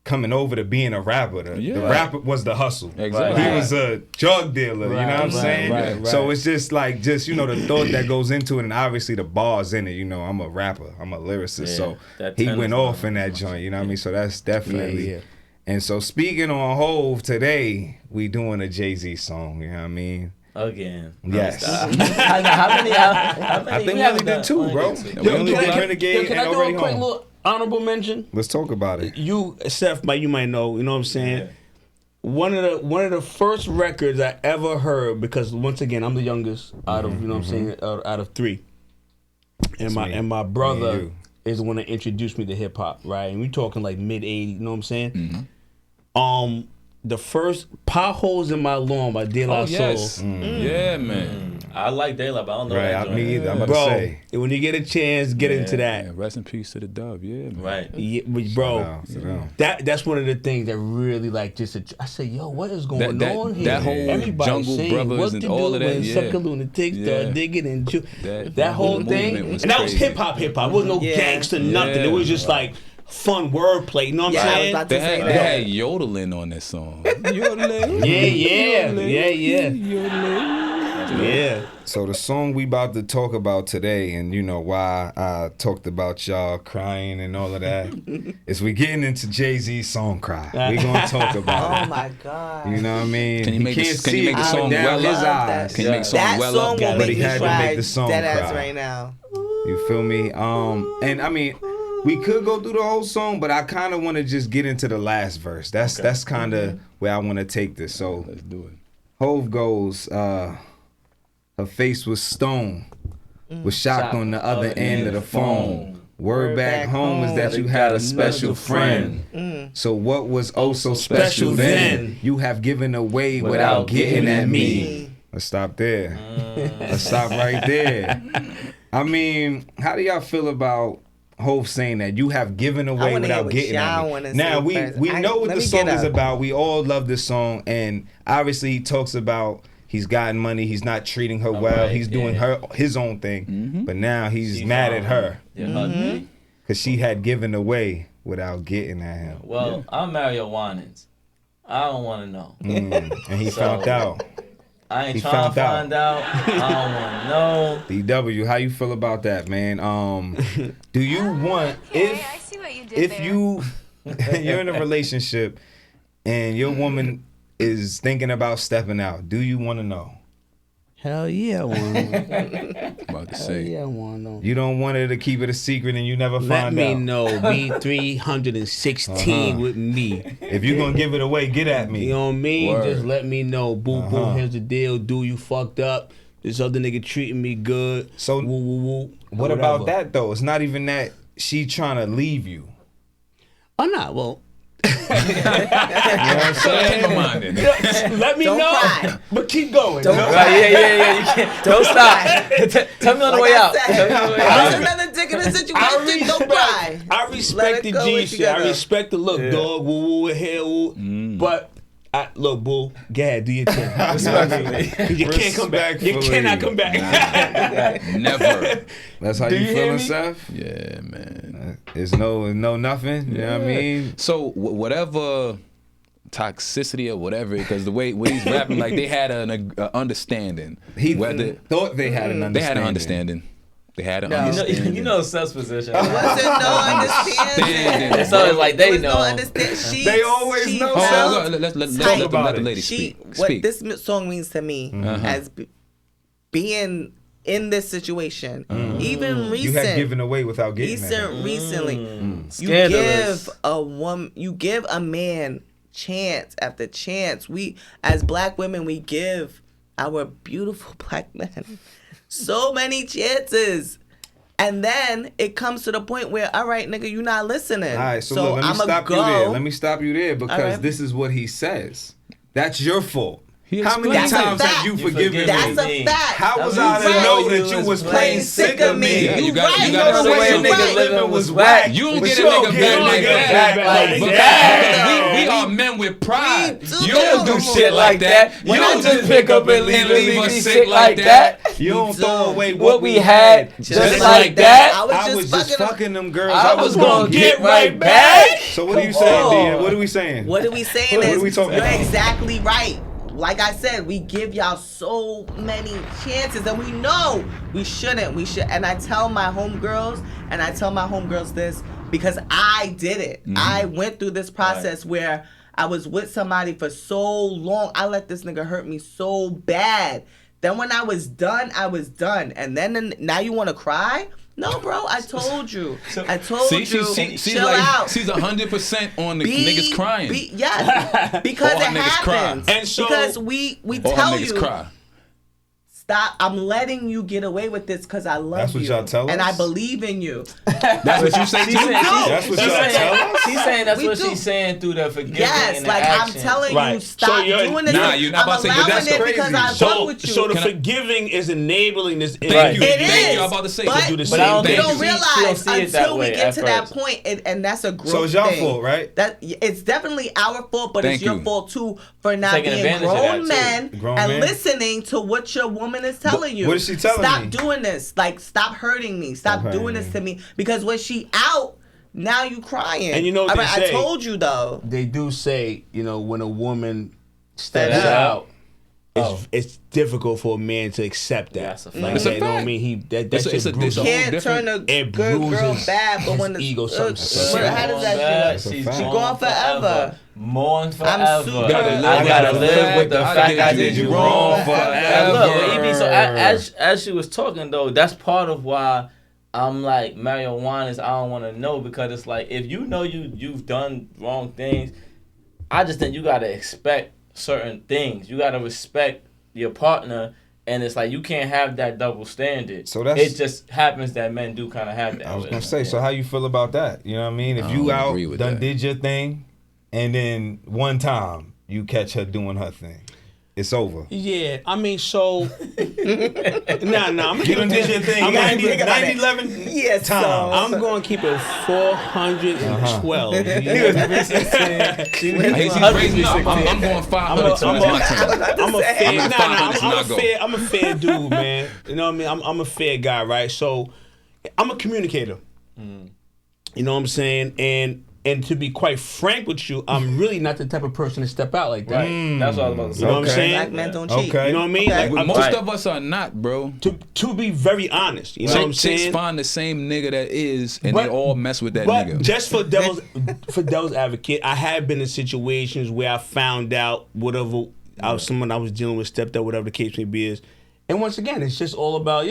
coming over to being a rapper. The Yeah. rapper was the hustle. Exactly. He was a drug dealer, you know what I'm saying? right. So it's just like, you know, the thought that goes into it, and obviously the bars in it. You know, I'm a rapper, I'm a lyricist, Yeah, so that he tennis went line. off in that joint, you know what I mean? So that's definitely. Yeah. And so speaking on Hove, today we doing a Jay-Z song, you know what I mean? Again. Yes. How many? I think we only did two, bro. We only Can did I- Renegade can and I do Already a quick Home. little honorable mention? Let's talk about it. You, Seth, you might know. You know what I'm saying? Yeah. One of the first records I ever heard, because once again I'm the youngest out of, you know what I'm saying, out of three, and It's my me. and my Me brother and you. is the one that introduced me to hip hop, right? And we talking like mid '80s, you know what I'm saying? The first Potholes in My Lawn by De La Oh Soul. yes, yeah, man. I like Daylight, but I don't know Right, that joint. me either. I'm about Bro, to say. when you get a chance, get into that. Yeah, rest in peace to the Dove. Yeah, man. Right. Yeah, but bro, Sit down. that's one of the things that really like just. I say, yo, what is going That- on here? that whole Everybody Jungle saying Brothers what and to all do of that, when yeah. Sucker Lunatics Yeah. start digging and That whole whole thing. movement was And that was crazy. hip hop. It wasn't no Yeah. gangster nothing. It was just like fun wordplay. You know what Yeah, I I'm was saying? about to They say had, they that. had yodeling on that song. Yodeling. Yeah. So the song we about to talk about today, and you know why I talked about y'all crying and all of that, is we getting into Jay-Z's song Cry. We gonna talk about Oh it. my God. You know what I mean? Can you make can't this- can see you make it the going song down well his up? eyes. Can you make the song that well song up? will But make he me had to cry make the song dead ass cry. right now. You feel me? And I mean, we could go through the whole song, but I kind of want to just get into the last verse. That's kind of where I want to take this. So Let's do it. Hove goes, her face was stone, was shocked on the other end of the phone. Word back home is that you had a special friend. So what was oh so special then? You have given away without getting at me. Let's stop there. Let's stop right there. I mean, how do y'all feel about Hov saying that you have given away without getting at me? Now we know what the song is about. We all love this song, and obviously he talks about he's gotten money, he's not treating her well, he's doing his own thing, but now he's mad at her because she had given away without getting at him. Well, I'm Mario Winans. I don't want to know. And he found out. I ain't trying to find out. I don't want to know. DW, how you feel about that, man? Do you want if you're in a relationship and your woman is thinking about stepping out, do you want to know? Hell yeah, I want to know. About to say. Yeah, I want to know. You don't want her to keep it a secret and you never Let find me out. know. Be 316 with me. If you're gonna give it away, get at me. You know what I mean? Word. Just let me know. Boo, boo, here's the deal. Dude, you fucked up. This other nigga treating me good. So woo, woo, woo. What about that though? It's not even that she trying to leave you. Oh, no. Well, You know what I'm saying? Keep in mind then. let me Don't know. cry. But keep going. Don't No? cry. Yeah. You can't. Don't stop. Tell me on the way out. Tell me on the way out. There's another dick in the situation. Don't cry. I Let respect it the go G with shit. together. I respect the look, dog. Woo, woo, here, woo. But look, boo. Go ahead, do your thing. Respectfully. You can't come back. You Respectfully. cannot come back. Never. That's how Do you you hear feeling, me? Seth? Yeah, man. It's no nothing. You know what I mean? So whatever toxicity or whatever, because the way when he's rapping, like they had an understanding. He Whether thought they had an understanding. they had an understanding. They had an No. understanding. You know Seth's position. Wasn't no understanding. So it's like There they was no know. understand. They always know. Oh, felt let's let tight. the lady She speak. what Speak. this song means to me as being in this situation, even You had recent. given away without getting at. Recently, you Scandalous. give a woman, you give a man chance after chance. We, as black women, we give our beautiful black men so many chances. And then it comes to the point where, all right, nigga, you not listening. All right, so look, let me I'ma stop you go. there. Let me stop you there because All right. this is what he says. That's your fault. He How many explains times it. have you You forgiven me? That's a fact. How was That's I to right. know You that you was was plain plain sick of me? Yeah, you got- right. you You got know to the way say a nigga something. living was whack. You don't But get a you don't nigga get back a like nigga that. back like that. We are men with pride. We You do. don't do shit like that. You When I don't just pick up and leave us me sick like that. You don't throw away What we had just like that. I I was just fucking fucking them girls. I was gonna get right back. So what are you saying, Dia? What are we saying? What are we saying What is are we talking you're about? exactly right. Like I said, we give y'all so many chances and we know we shouldn't. We should. And I tell my homegirls this because I did it. I went through this process where I was with somebody for so long. I let this nigga hurt me so bad. Then when I was done, I was done. And then now you want to cry? No, bro. I told you. I told See, you. she's Chill like out. she's 100% on the niggas crying. Yes, because All it her niggas cry. happens. And so- because we All tell niggas you, cry. stop. I'm letting you get away with this because I love That's what you. y'all tell and us? I believe in you. That's what you say too. That's what y'all tell us? She's saying that's We what do. she's saying through the forgiving Yes, and the like action. I'm telling you, Right. stop So you're- doing this. Nah, you're not I'm about to say, but allowing that's it crazy. because I fuck So, with you. so the Can I- forgiving is enabling this. Thank you. It Thank is. you. I'm about to say. But, do the But same I don't we thing. think don't she don't realize see it that until we way get at to that first. point, and that's a growth So it's y'all thing. fault, right? That it's definitely our fault, but Thank it's your you. fault too for not Taking being advantage of that, grown too. men Grown and men? listening to what your woman is telling you. what is she telling Stop me? doing this. Like, stop hurting me. Stop Stop doing hurting this to me. Because when she out, now you crying. And you know what All they right, say? I told you though. They do say, you know, when a woman steps Steps out, Oh. it's difficult for a man to accept that. That's a fact. Like, It's a you know what I fact. mean? That It's a- shit it's a- bruises. it's a- Can't turn a It good girl bruises bad, but his when the ego, something how does that Bad. feel? She's That's a fact. gone forever. Mourn forever. I'm super- I gotta live with the fact I did you wrong forever. Look, EB, so as she was talking though, that's part of why I'm like Mario Winans. I don't want to know because it's like if you know you've done wrong things, I just think you gotta expect certain things. You gotta respect your partner And it's like you can't have that double standard. So that's- it just happens that men do kind of have that. I was with gonna it. say, so how you feel about that? You know what I mean? If I you don't out agree with done that. did your thing, and then one time you catch her doing her thing, it's over. Yeah, I mean, so nah, I'm gonna keep done did your thing. I'm gonna keep it- 90-11 Yes, time. so- I'm going to keep it 412. He's raising up. I'm going 500 so that's my turn. I'm a fair, I'm at 500 to not go. I'm a fair dude, man. You know what I mean? I'm a fair guy, right? So I'm a communicator. You know what I'm saying? And to be quite frank with you, I'm really not the type of person to step out like that. Right. That's what I was about to say. You know what I'm Okay. saying? Black men don't cheat. Okay. You know what I mean? Okay. Like, I'm- Most Right. of us are not, bro. to be very honest, you know what I'm Chicks saying? find the same nigga that is, and But- they all mess with that But nigga. just for devil's advocate, I have been in situations where I found out whatever someone I was dealing with stepped up, whatever the case may be is. And once again, it's just all about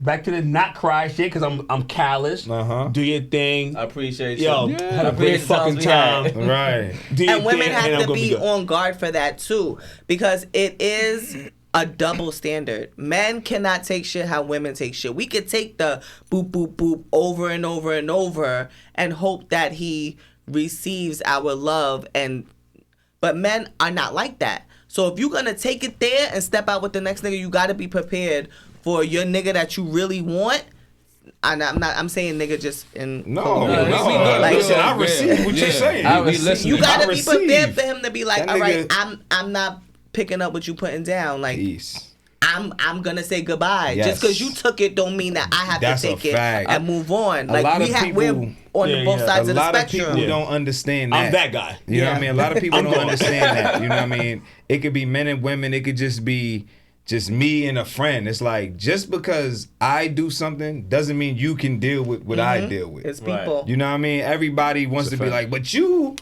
back to the not cry shit because I'm callous. Do your thing. I appreciate you. Yo, I have a great appreciate the times fucking we time. had. Right. Do your And women thing, and I'm have to gonna be good. on guard for that too, because it is a double standard. Men cannot take shit how women take shit. We could take the boop boop boop over and over and over and hope that he receives our love, but men are not like that. So if you're gonna take it there and step out with the next nigga, you gotta be prepared for your nigga that you really want. And I'm saying nigga just in No, quote. Like, listen, I Yeah. receive what you're Yeah. saying. I We receive. listen. You gotta I be prepared receive. for him to be like, That all right, nigga- I'm not picking up what you putting down. Like Peace. I'm gonna say goodbye. Yes. Just because you took it don't mean that I have That's to a take it fact. and move on. A Like lot we of have we're people- on Yeah, both yeah. sides A of the lot of spectrum. people don't understand that. I'm that guy. You know what I mean? A lot of people I'm don't gone. understand that. You know what I mean? It could be men and women. It could just be just me and a friend. It's like, just because I do something doesn't mean you can deal with what I deal with. It's Right. people. You know what I mean? Everybody wants to be fact. like, but you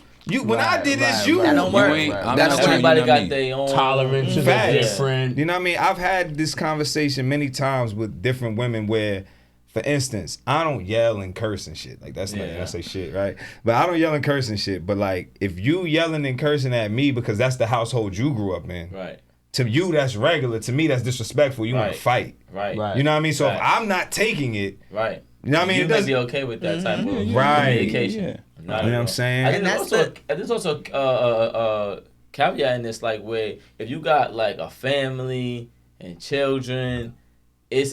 when I did this, you. That don't work. You ain't, I'm That's not saying Everybody you know what I got mean. their own Tolerance is Facts. different. You know what I mean? I've had this conversation many times with different women where, for instance, I don't yell and curse and shit. Like, that's not, Yeah. I say shit, right? But I don't yell and curse and shit. But like, if you yelling and cursing at me because that's the household you grew up in, Right. to you that's regular. To me that's disrespectful. You want Right. to fight. Right. Right. You know what I mean? So Right. if I'm not taking it, Right. you know what I mean? You It may doesn't- be okay with that type of Right. communication. Yeah. Not You know at what I'm all. saying? I think And there's that's also, there's also caveat in this, like, where if you got like a family and children,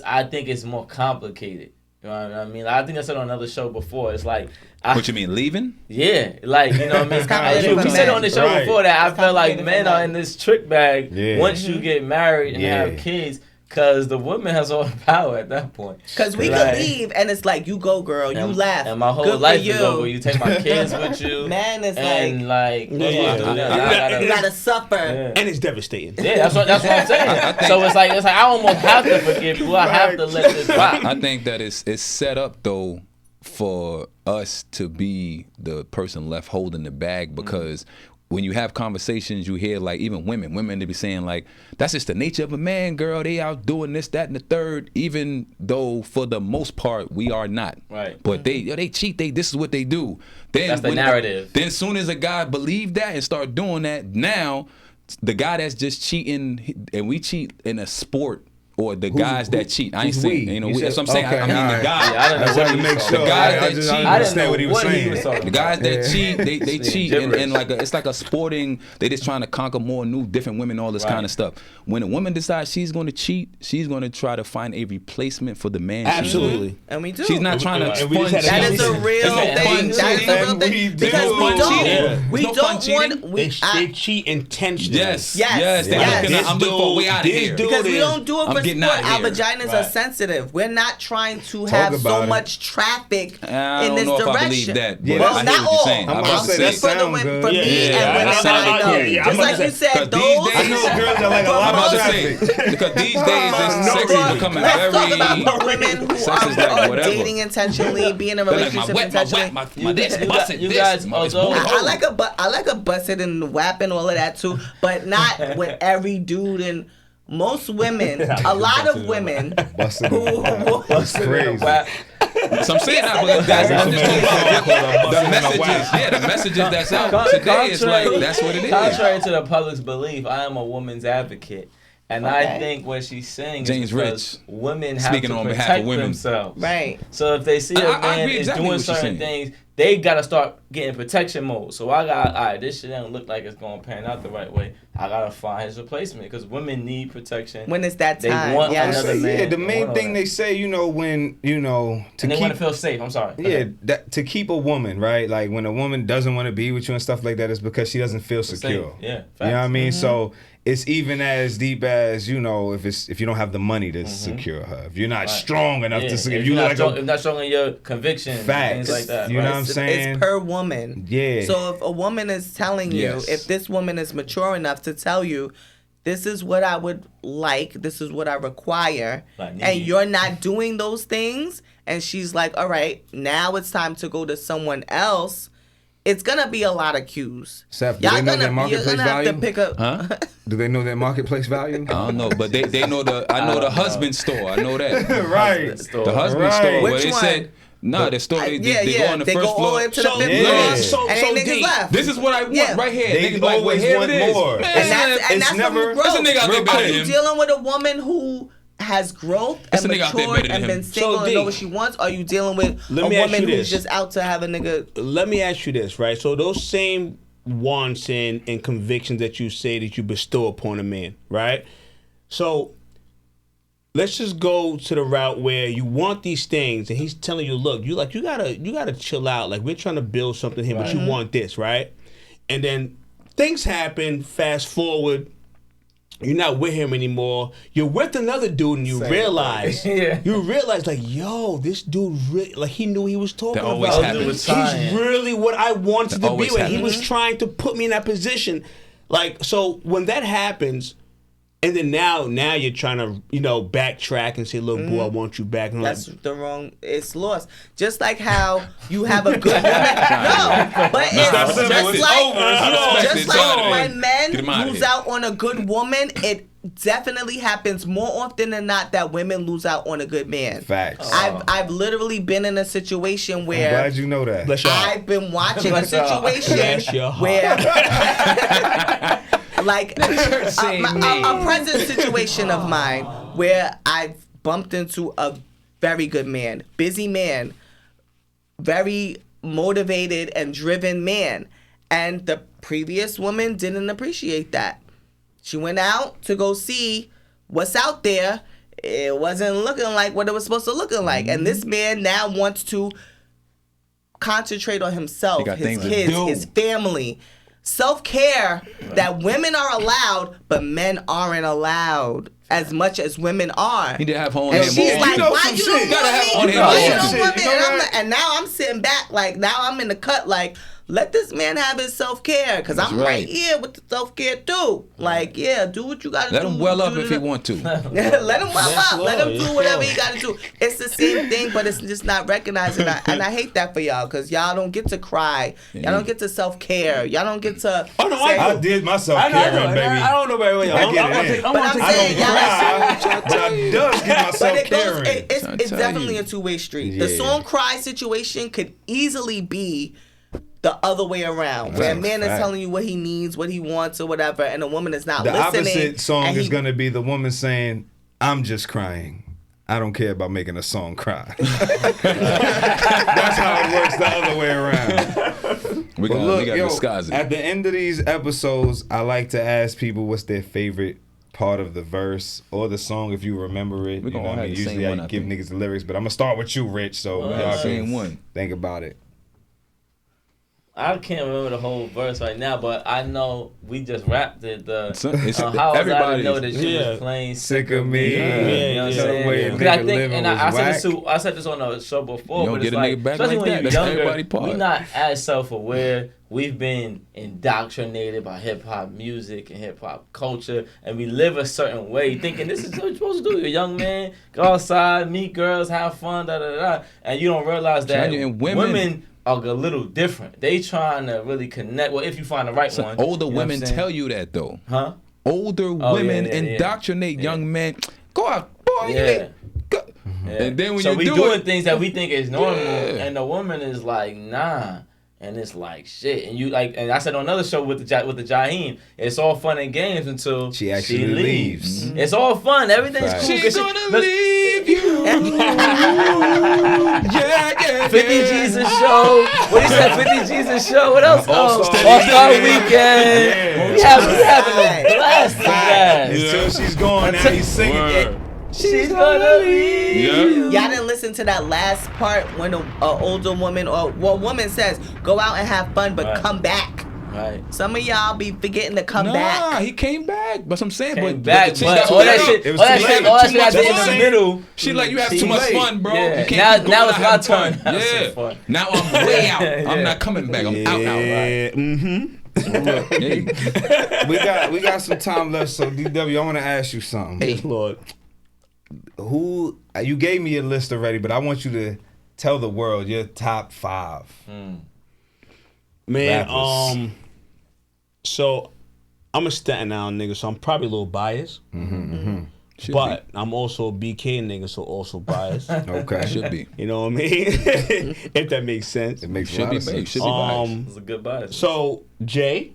I think it's more complicated. You know what I mean? I think I said on another show before. It's like, What you mean, leaving? yeah, like, you know what I mean? complicated We for said men. on the show Right. before that I felt like complicated men for are men. in this trick bag Yeah. once you get married and Yeah. have kids, because the woman has all the power at that point. Cause we Right. could leave and it's like you go girl, you And- left. And my whole Good life for you. is over. You take my kids with you. Man, it's and like, Yeah. you gotta suffer. Yeah. And it's devastating. Yeah, that's what I'm saying. So it's like I almost have to forgive you. I have to let this rock. I think that it's set up though for us to be the person left holding the bag, because when you have conversations, you hear like even women to be saying like, that's just the nature of a man, girl. They out doing this, that, and the third. Even though for the most part we are not. Right. But they cheat. This is what they do. Then That's the when narrative. Then as soon as a guy believe that and start doing that, now the guy that's just cheating, and we cheat in a sport. Or the guys that cheat. I ain't who's saying, we? you know, You that's said- what I'm saying. okay, I mean, alright. the guy. Yeah, I didn't know I just what had to he make was sure. talking guys I that just cheat. I I didn't understand know what he was what he saying. was talking The guys that Yeah. cheat, they cheat gibberish. in like it's like a sporting. They just trying to conquer more new, different women, all this Right. kind of stuff. When a woman decides she's going to cheat, she's going to try to find a replacement for the man. Absolutely. And we do. She's not trying to. And we just had a That is a conversation. real It's no thing. fun That is a cheating. real And we thing. do. Because It's no we fun don't. cheating. We It's no fun don't cheating. want. They cheat intentionally. Yes, Yes, yes. They're yes. looking at, I'm looking for a way out of This here. dude- Because we don't do it I'm for getting sport. out Our of here. vaginas are Right. sensitive. We're not trying to have so about it. much traffic I in don't this know if direction. I believe that. But Yeah, Well, I hear not what you're all. saying. I'm I'm about about to to say Speak say. for the sound women, good. for me Yeah, and I women that I know. yeah, Just I'm like about you to said, Because these those. days- I know girls that like a For lot I'm about of to say traffic. because these days it's sex But is becoming let's very. talk about women who sex is like are whatever. dating intentionally, be in a They're like my relationship wet, my intentionally. wet, my this, you bust got- it, you this, guys, my- it's although- boy. I like a busted and whap and all of that too, but not with every dude. And most women, a lot of women Busted who That's crazy. So I'm saying that because I'm just talking about the messages. Yeah, the messages that's out today is like that's what it is. Contrary to the public's belief, I am a woman's advocate. And I think what she's saying James is because Rich, women have speaking to on protect behalf of women. themselves. Right. So if they see a I man agree is exactly doing what you're certain saying. things, they gotta start getting protection mode. So I got, all right, this shit don't look like it's gonna pan out the right way. I gotta find his replacement because women need protection. When it's that They time. want yes. another man. Yeah, the I main want thing all they that. say, when to And they want to keep feel safe. I'm sorry. Go yeah, ahead. that, to keep a woman, right? Like when a woman doesn't want to be with you and stuff like that, it's because she doesn't feel secure. Yeah, You know what I mean? So it's even as deep as if you don't have the money to secure her, if you're not strong enough Yeah, to secure, if you you're look not like strong, if not strong in your conviction, Facts. things like that. You know right? what I'm saying? It's per woman. Yeah. So if a woman is telling you, Yes. if this woman is mature enough to tell you, this is what I would like, this is what I require, Like, and need. you're not doing those things, and she's like, all right, now it's time to go to someone else, it's gonna be a lot of cues. Seth, do they know their you're marketplace gonna have to value? pick up. Huh? Do they know their marketplace value? I don't know, but they know I know the husband store. I know that. Right. Store. The husband Right. store. Where Which they one? said, the store, they go on the they first go all floor. the way to the So- fifth yeah. floor, So- and so ain't niggas deep. left. This is what I want Yeah. right here. They Niggas like, well, always here want it is. more. Man, And that's It's from never- growth. That's a nigga out there better Are than you him. dealing with a woman who has growth That's and a nigga out there matured better than and him. been single So, and know D, what she wants? Or are you dealing with let a me ask woman you who's this. just out to have a nigga? Let me ask you this, right? So those same wants and convictions that you say that you bestow upon a man, right? So let's just go to the route where you want these things and he's telling you, look, you gotta chill out. Like, we're trying to build something here, but you want this, right? And then things happen, fast forward, you're not with him anymore. You're with another dude, and you realize, Yeah. like, yo, this dude really, like, he knew he was talking That always about. happens. He's really what I wanted That to be always with. He happens. was trying to put me in that position. Like, so when that happens, and then now you're trying to, backtrack and say, look, boo, I want you back. And I'm That's like, the wrong. It's lost. Just like how you have a good woman. No, but it's That's just simple. It's like over. just It's like outta when here. Get him men outta lose here. out on a good woman, it definitely happens more often than not that women lose out on a good man. Facts. I've literally been in a situation I'm where glad you know that. bless your heart. I've been watching a Bless your heart. situation Bless your heart. where, like, say a present situation of mine where I've bumped into a very good man, busy man, very motivated and driven man, and the previous woman didn't appreciate that. She went out to go see what's out there. It wasn't looking like what it was supposed to look like. And this man now wants to concentrate on himself, He got his things to kids, do. his family. Self-care that women are allowed, but men aren't allowed as much as women are. He did have on And him she's more. like, You know why some you shit. don't Gotta have on want me? him Why more. you don't Shit, want me? you know And, that? and now I'm sitting back, like, now I'm in the cut, like, let this man have his self-care, because I'm right. right here with the self-care too. Like, yeah, do what you got to do. Let him well up Do if he want to. Let him well up. Let him Yes, do whatever Lord. he got to do. It's the same thing, but it's just not recognized. And I hate that for y'all, because y'all don't get to cry. Y'all don't get to self-care. Y'all don't get to Oh, no, say, I did myself I care, know, baby. I don't know very well. I get it in. But I'm I saying, don't y'all, cry, but I does get but myself it goes, caring. it's Trying to tell definitely you. a two-way street. The Yeah. song cry situation could easily be the other way around, where a man is Fact. telling you what he needs, what he wants, or whatever, and a woman is not The listening. opposite song and is he- gonna be the woman saying, "I'm just crying. I don't care about making a song cry." That's how it works the other way around. We But got look, yo, disguise at it. the end of these episodes, I like to ask people what's their favorite part of the verse or the song if you remember it. We You gonna know all what I have mean? the same Usually one, I I give think. niggas the lyrics, but I'm gonna start with you, Rich, so y'all Same can one. think about it. I can't remember the whole verse right now, but I know we just rapped it. It's- How was I to everybody- know that you Yeah. was playing Sick of me. You know what I'm Yeah, saying? way a Because I nigga think, living and was I said whack. this I said this on the show before, You don't but get it's a like, nigga back especially like when that. you're That's younger, everybody part. we're not as self-aware. We've been indoctrinated by hip-hop music and hip-hop culture, and we live a certain way, thinking this is what you're supposed to do. You're a young man, go outside, meet girls, have fun, da-da-da, and you don't realize that And women- are a little different. They trying to really connect. Well, if you find the right So one. older you know what I'm women saying? tell you that though. Huh? Older Oh, women yeah, yeah, yeah. indoctrinate Yeah. young men. Go out, boy. Yeah. Go. Yeah. And then when so you we do doing it, things that we think is normal, Yeah. and the woman is like, nah. And it's like shit, and you like, and I said on another show with the Jaheim, it's all fun and games until She actually leaves. It's all fun, everything's Right. cool. She's 'cause gonna leave you. Yeah. 50 Jesus show. What he said? 50 Jesus show. What else? All-Star All-Star Weekend. Weekend. Yeah. We having a blast with that. Until she's gone, now he's singing it. She's gonna leave. Y'all didn't listen to that last part when a older woman or woman says, "Go out and have fun, but Right. come back." Right. Some of y'all be forgetting to come Nah, back. he came back. But I'm saying, Came but back, the chick but got all too that late. shit, It was all that too shit, late. all that Too shit I much did in fun. the middle. She like, you have Too too much late. fun, bro. Yeah. You can't Now- keep going now out it's my having turn. fun. Have some Yeah. fun. Now I'm way out. Yeah. I'm not coming back. I'm out. Yeah. Hey. We got some time left, so DW, I want to ask you something. Hey, Lord. Who you gave me a list already, but I want you to tell the world your top 5. Man, Rappers. so I'm a Staten Island nigga, so I'm probably a little biased. Should But I'm also a BK nigga, so also biased. Okay. be. Should be. You know what I mean? If that makes sense. It makes a Should lot be. of sense. Should be biased. It's a good bias. So Jay,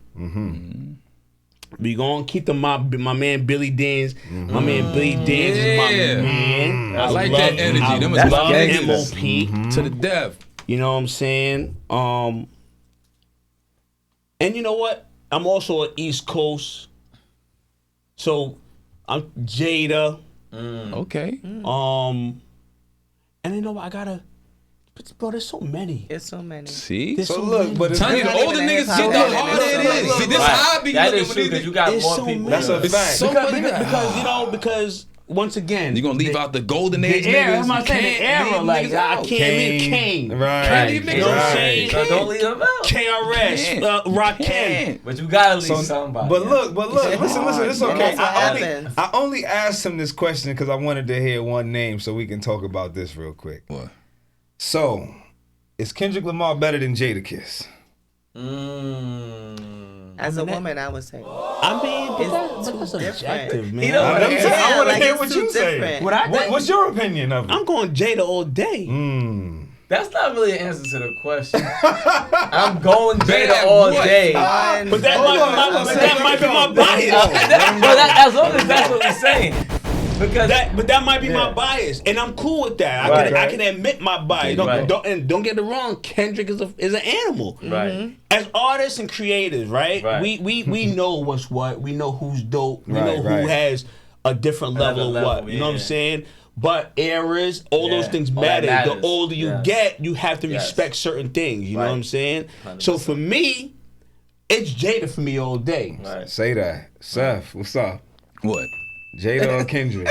we gonna keep my man Billy Dance. My man Billy Dance is my Yeah. man. I like that energy. I Them is love gangsters. MOP. To the death. You know what I'm saying? And you know what? I'm also an East Coast. So I'm Jada. Okay. And you know what? I gotta. Bro, there's so many. There's so many. See? There's So look, but it's Tell you, the not older even a niggas hip-hop get the album. harder it Look, is. look, See, this Right. how I be That looking is when true these because you niggas. got It's more so people. many. That's a It's fact. so Because, many. because once again, You gonna leave out the golden age the era. niggas? I'm not You saying the can't era. leave Like niggas I out. can't leave Kane. Right. Can't leave You niggas know what I'm out. saying? So don't leave them out. KRS, Can't. Rakim. Can't. But you gotta leave So, somebody. but look, listen, it's okay. That's what I happens. only asked him this question because I wanted to hear one name so we can talk about this real quick. What? So, is Kendrick Lamar better than Jadakiss? As a woman, I would say. I mean, but that's different. subjective, man. He don't- I Yeah, want to like hear it's what too you say. different. What I think- What's your opinion of it? I'm going Jada all day. That's not really an answer to the question. I'm going Better Jada at all what? day. But that Hold on, might be my bias. As long as that's what we're saying. Because That might be my Yeah. bias, and I'm cool with that. Right. I can admit my bias. Right. Don't get it wrong. Kendrick is an animal. right. As artists and creators, right? Right. We know what's what. We know who's dope. We Right, know who right. has a different level of Another what. level, You know what I'm yeah. saying? But eras, all those Yeah. things All that matter. The matters. older you Yes. get, you have to Yes. respect certain things. You know Right. what I'm saying? 100%. So for me, it's Jada for me all day. Right. Say that. Seth, what's up? What? Jada or Kendrick?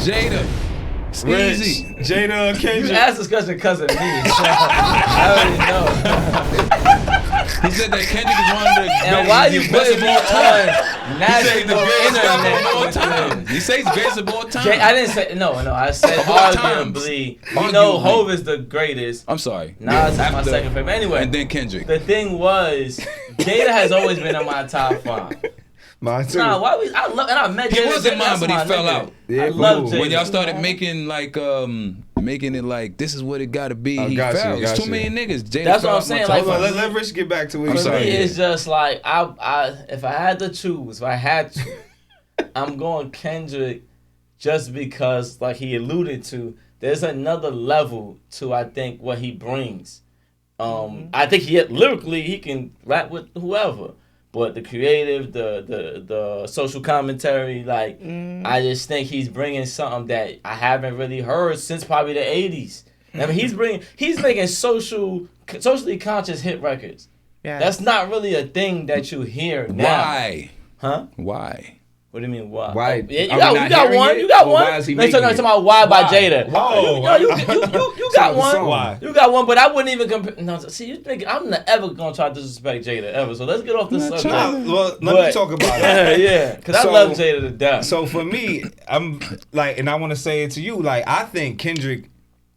Jada. It's easy. Jada or You Kendrick? asked this question because of me. I already know. He said that Kendrick is one of the And why you best putting of me all time. on He said he's the national greatest rapper of all internet? time. He says he's greatest of all time. Jay, I didn't say no. I said Of all times. arguably. We know Arguably. Hov is the greatest. I'm sorry. Nas is my After- second favorite. Anyway, And then Kendrick. the thing was, Jada has always been in my top 5. Mine too. Nah, why we? I love and I met He Jada. was in mine, That's but he my fell nigga. out. Yeah, I love cool. Jada. When y'all started making like making it like this is what it gotta be, Oh, he got you, fell. It's got too you. many niggas. Jada That's fell what I'm out my saying, top like, Hold on, five. let Rich get back to what For he's me, saying. it's just like if I had to choose, if I had to, I'm going Kendrick, just because, like he alluded to, there's another level to I think what he brings. I think lyrically he can rap with whoever, but the creative, the social commentary, like I just think he's bringing something that I haven't really heard since probably the '80s. I mean, he's making socially conscious hit records. Yeah. That's not really a thing that you hear now. Why? Huh? Why? What do you mean why? Why? Oh, yeah, Are we not you got hearing one. it? You got Or one. why is he No, you're talking making it? about Why by Jada. Why? You got one. So why? You got one, but I wouldn't even compare. No, see, you think I'm not ever gonna try to disrespect Jada ever. So let's get off this subject. Well, let me But- talk about it. Yeah, because I So- love Jada to death. So for me, I'm like, and I want to say it to you, like, I think Kendrick,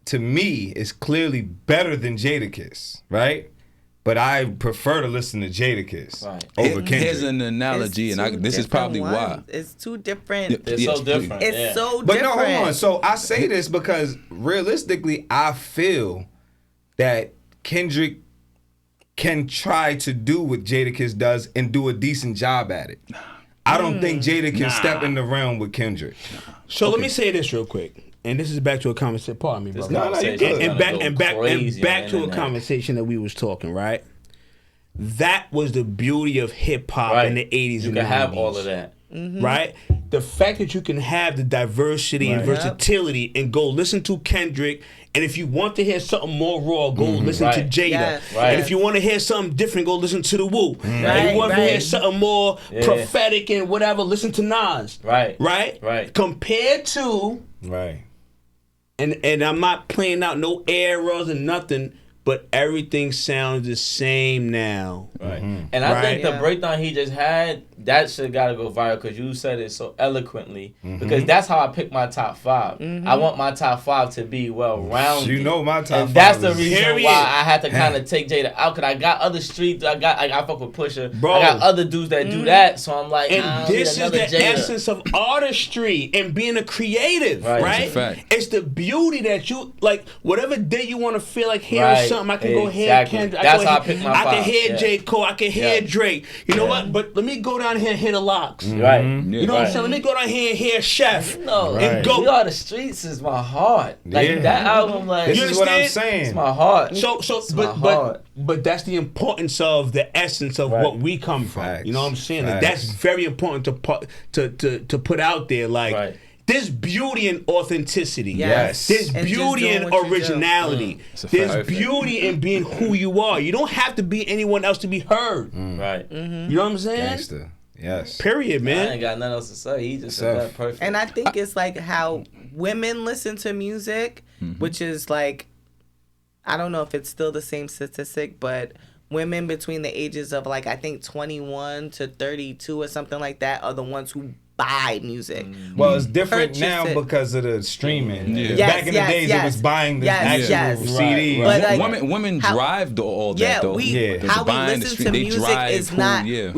to me, is clearly better than Jadakiss, right? But I prefer to listen to Jadakiss Right. over Kendrick. Here's an analogy, It's and two this is different probably why. ones. It's two different. it's Yes, so please. different. It's yeah. so But different. no, hold on. So I say this because realistically, I feel that Kendrick can try to do what Jadakiss does and do a decent job at it. I don't think Jada can step in the realm with Kendrick. So let me say this real quick, and this is back to a conversation. Pardon me, bro. No, you good. And back to a conversation that we was talking, right? That was the beauty of hip hop in the 80s You and can 90s. have all of that. Right? The fact that you can have the diversity and versatility and go listen to Kendrick, and if you want to hear something more raw, go listen to Jada. Yes. And if you want to hear something different, go listen to the Wu. And if you want to hear something more prophetic and whatever, listen to Nas. Right. Right? Compared to, Right. and I'm not playing out no errors and nothing, but everything sounds the same now. Right. And I think the Yeah. breakdown he just had, that shit got to go viral because you said it so eloquently. Because that's how I pick my top 5. I want my top 5 to be well-rounded. You know my top And that's 5 the is- reason Period. why I had to kind of take Jada out. Because I got other streets. I fuck with Pusha. Bro. I got other dudes that do that. So I'm like, And I this is need the another Jada. essence of artistry and being a creative, Right. right? That's a fact. It's the beauty that you like. Whatever day you want to feel like hearing Right. something, I can go hear Exactly. Kendrick. That's I how I can pick my I can 5. hear Yeah. J. Cole. I can hear Yeah. Drake. You know Yeah. what? But let me go down here and hit the locks. Right. You know what I'm saying? Let me go down here and hear Chef. No, And go. We Are the Streets is my heart. Like Yeah. that album, like This You is what I'm understand? it's saying. my heart. So, It's my but heart. that's the importance of the essence of Right. what we come from. Facts. You know what I'm saying? Like, Facts. that's very important to put out there. Like Right. there's beauty in authenticity. Yes. There's And just beauty doing in what you do. originality. It's a There's fact. beauty in being who you are. You don't have to be anyone else to be heard. Right. You know what I'm saying? Gangster. Yes. Period, I man. ain't got nothing else to say. He just Self. said that perfect. And I think it's like how women listen to music, which is like, I don't know if it's still the same statistic, but women between the ages of like, I think 21 to 32 or something like that are the ones who buy music. Well, it's different Purchase now it. because of the streaming. Yeah. Yes, Back in the yes, days, yes. it was buying the Yes, actual yes. CD. Right, But, like, women how- drive all that Yeah, though. Yeah. The how we buying, the listen street, to they music drive is who- not. Yeah.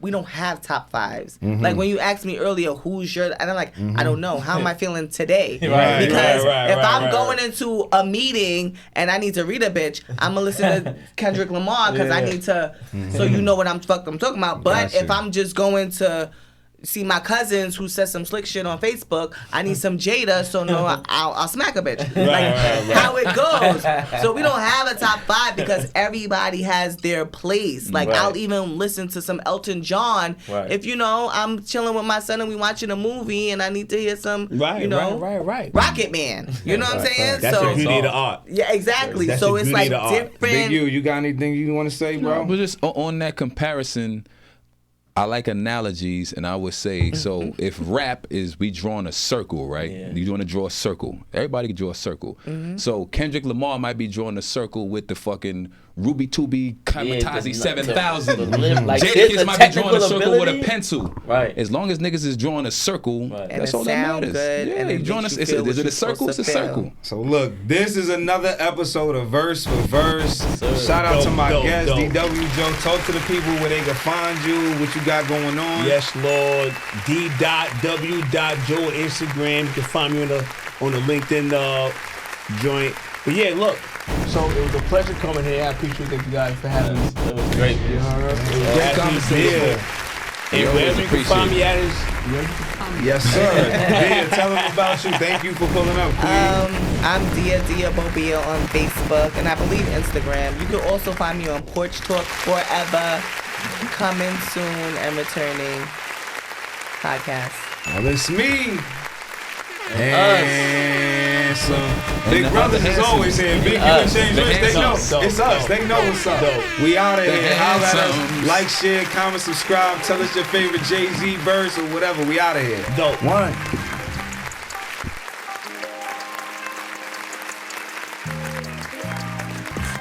We don't have top 5s. Like when you asked me earlier, who's your, and I'm like, I don't know. How am I feeling today? Right, Because right, if right, I'm right, going into a meeting and I need to read a bitch, I'm gonna listen to Kendrick Lamar because I need to. So you know what I'm talking about. But Gotcha. if I'm just going to see my cousins who said some slick shit on Facebook, I need some Jada, so no, I'll smack a bitch. Like how it goes. So we don't have a top 5 because everybody has their place. Like Right. I'll even listen to some Elton John Right. if I'm chilling with my son and we watching a movie and I need to hear some Right, right. Rocket Man. You know what I'm saying? That's so the beauty of the art. yeah, exactly. That's So the it's beauty like of the art. different. Big you got anything you want to say, bro? But just on that comparison, I like analogies, and I would say, so if rap is we drawing a circle, right? Yeah. You want to draw a circle. Everybody can draw a circle. So Kendrick Lamar might be drawing a circle with the fucking Ruby Tubi Kamikaze the- 7000. the lip, like this, Jadakiss the might be drawing a technical circle with a ability. pencil. Right. As long as niggas is drawing a circle, Right. And that's it all that sound matters. good, Yeah, and it you drawing makes a, you feel is what it a you're circle? It's supposed a to feel. circle. So look, this is another episode of Verse for Verse. sir. Shout out to Dope, my dope, guest, dope. DW Joe. Talk to the people where they can find you, what you got going on. Yes, Lord. D.W.Joe Instagram. You can find me on the LinkedIn joint. But yeah, look. So it was a pleasure coming here. I appreciate you guys for having me. It was great. You heard? It was Great great conversation. Yeah. And always wherever you can find appreciate me at is Yes, sir. Yeah, tell them about you. Thank you for pulling up, Queen. I'm Dia Bobia on Facebook and I believe Instagram. You can also find me on Porch Talk Forever, coming soon and returning podcast. Well, it's me. And some Big Brothers is always here. Big U and James The Rich, they know. handsome. It's us. They know what's up. Dope. We out of here. Holla at us. handsomes. Like, share, comment, subscribe. Tell us your favorite Jay-Z verse or whatever. We out of here. dope. One.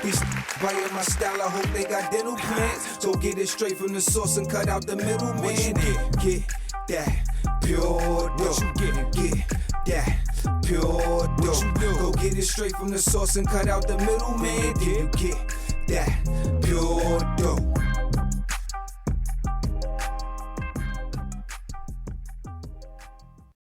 These buying my style, I hope they got dental plans. So get it straight from the source and cut out the middleman. Get that pure dope. Get that pure dope. Go get it straight from the source and cut out the middleman. Then you get that pure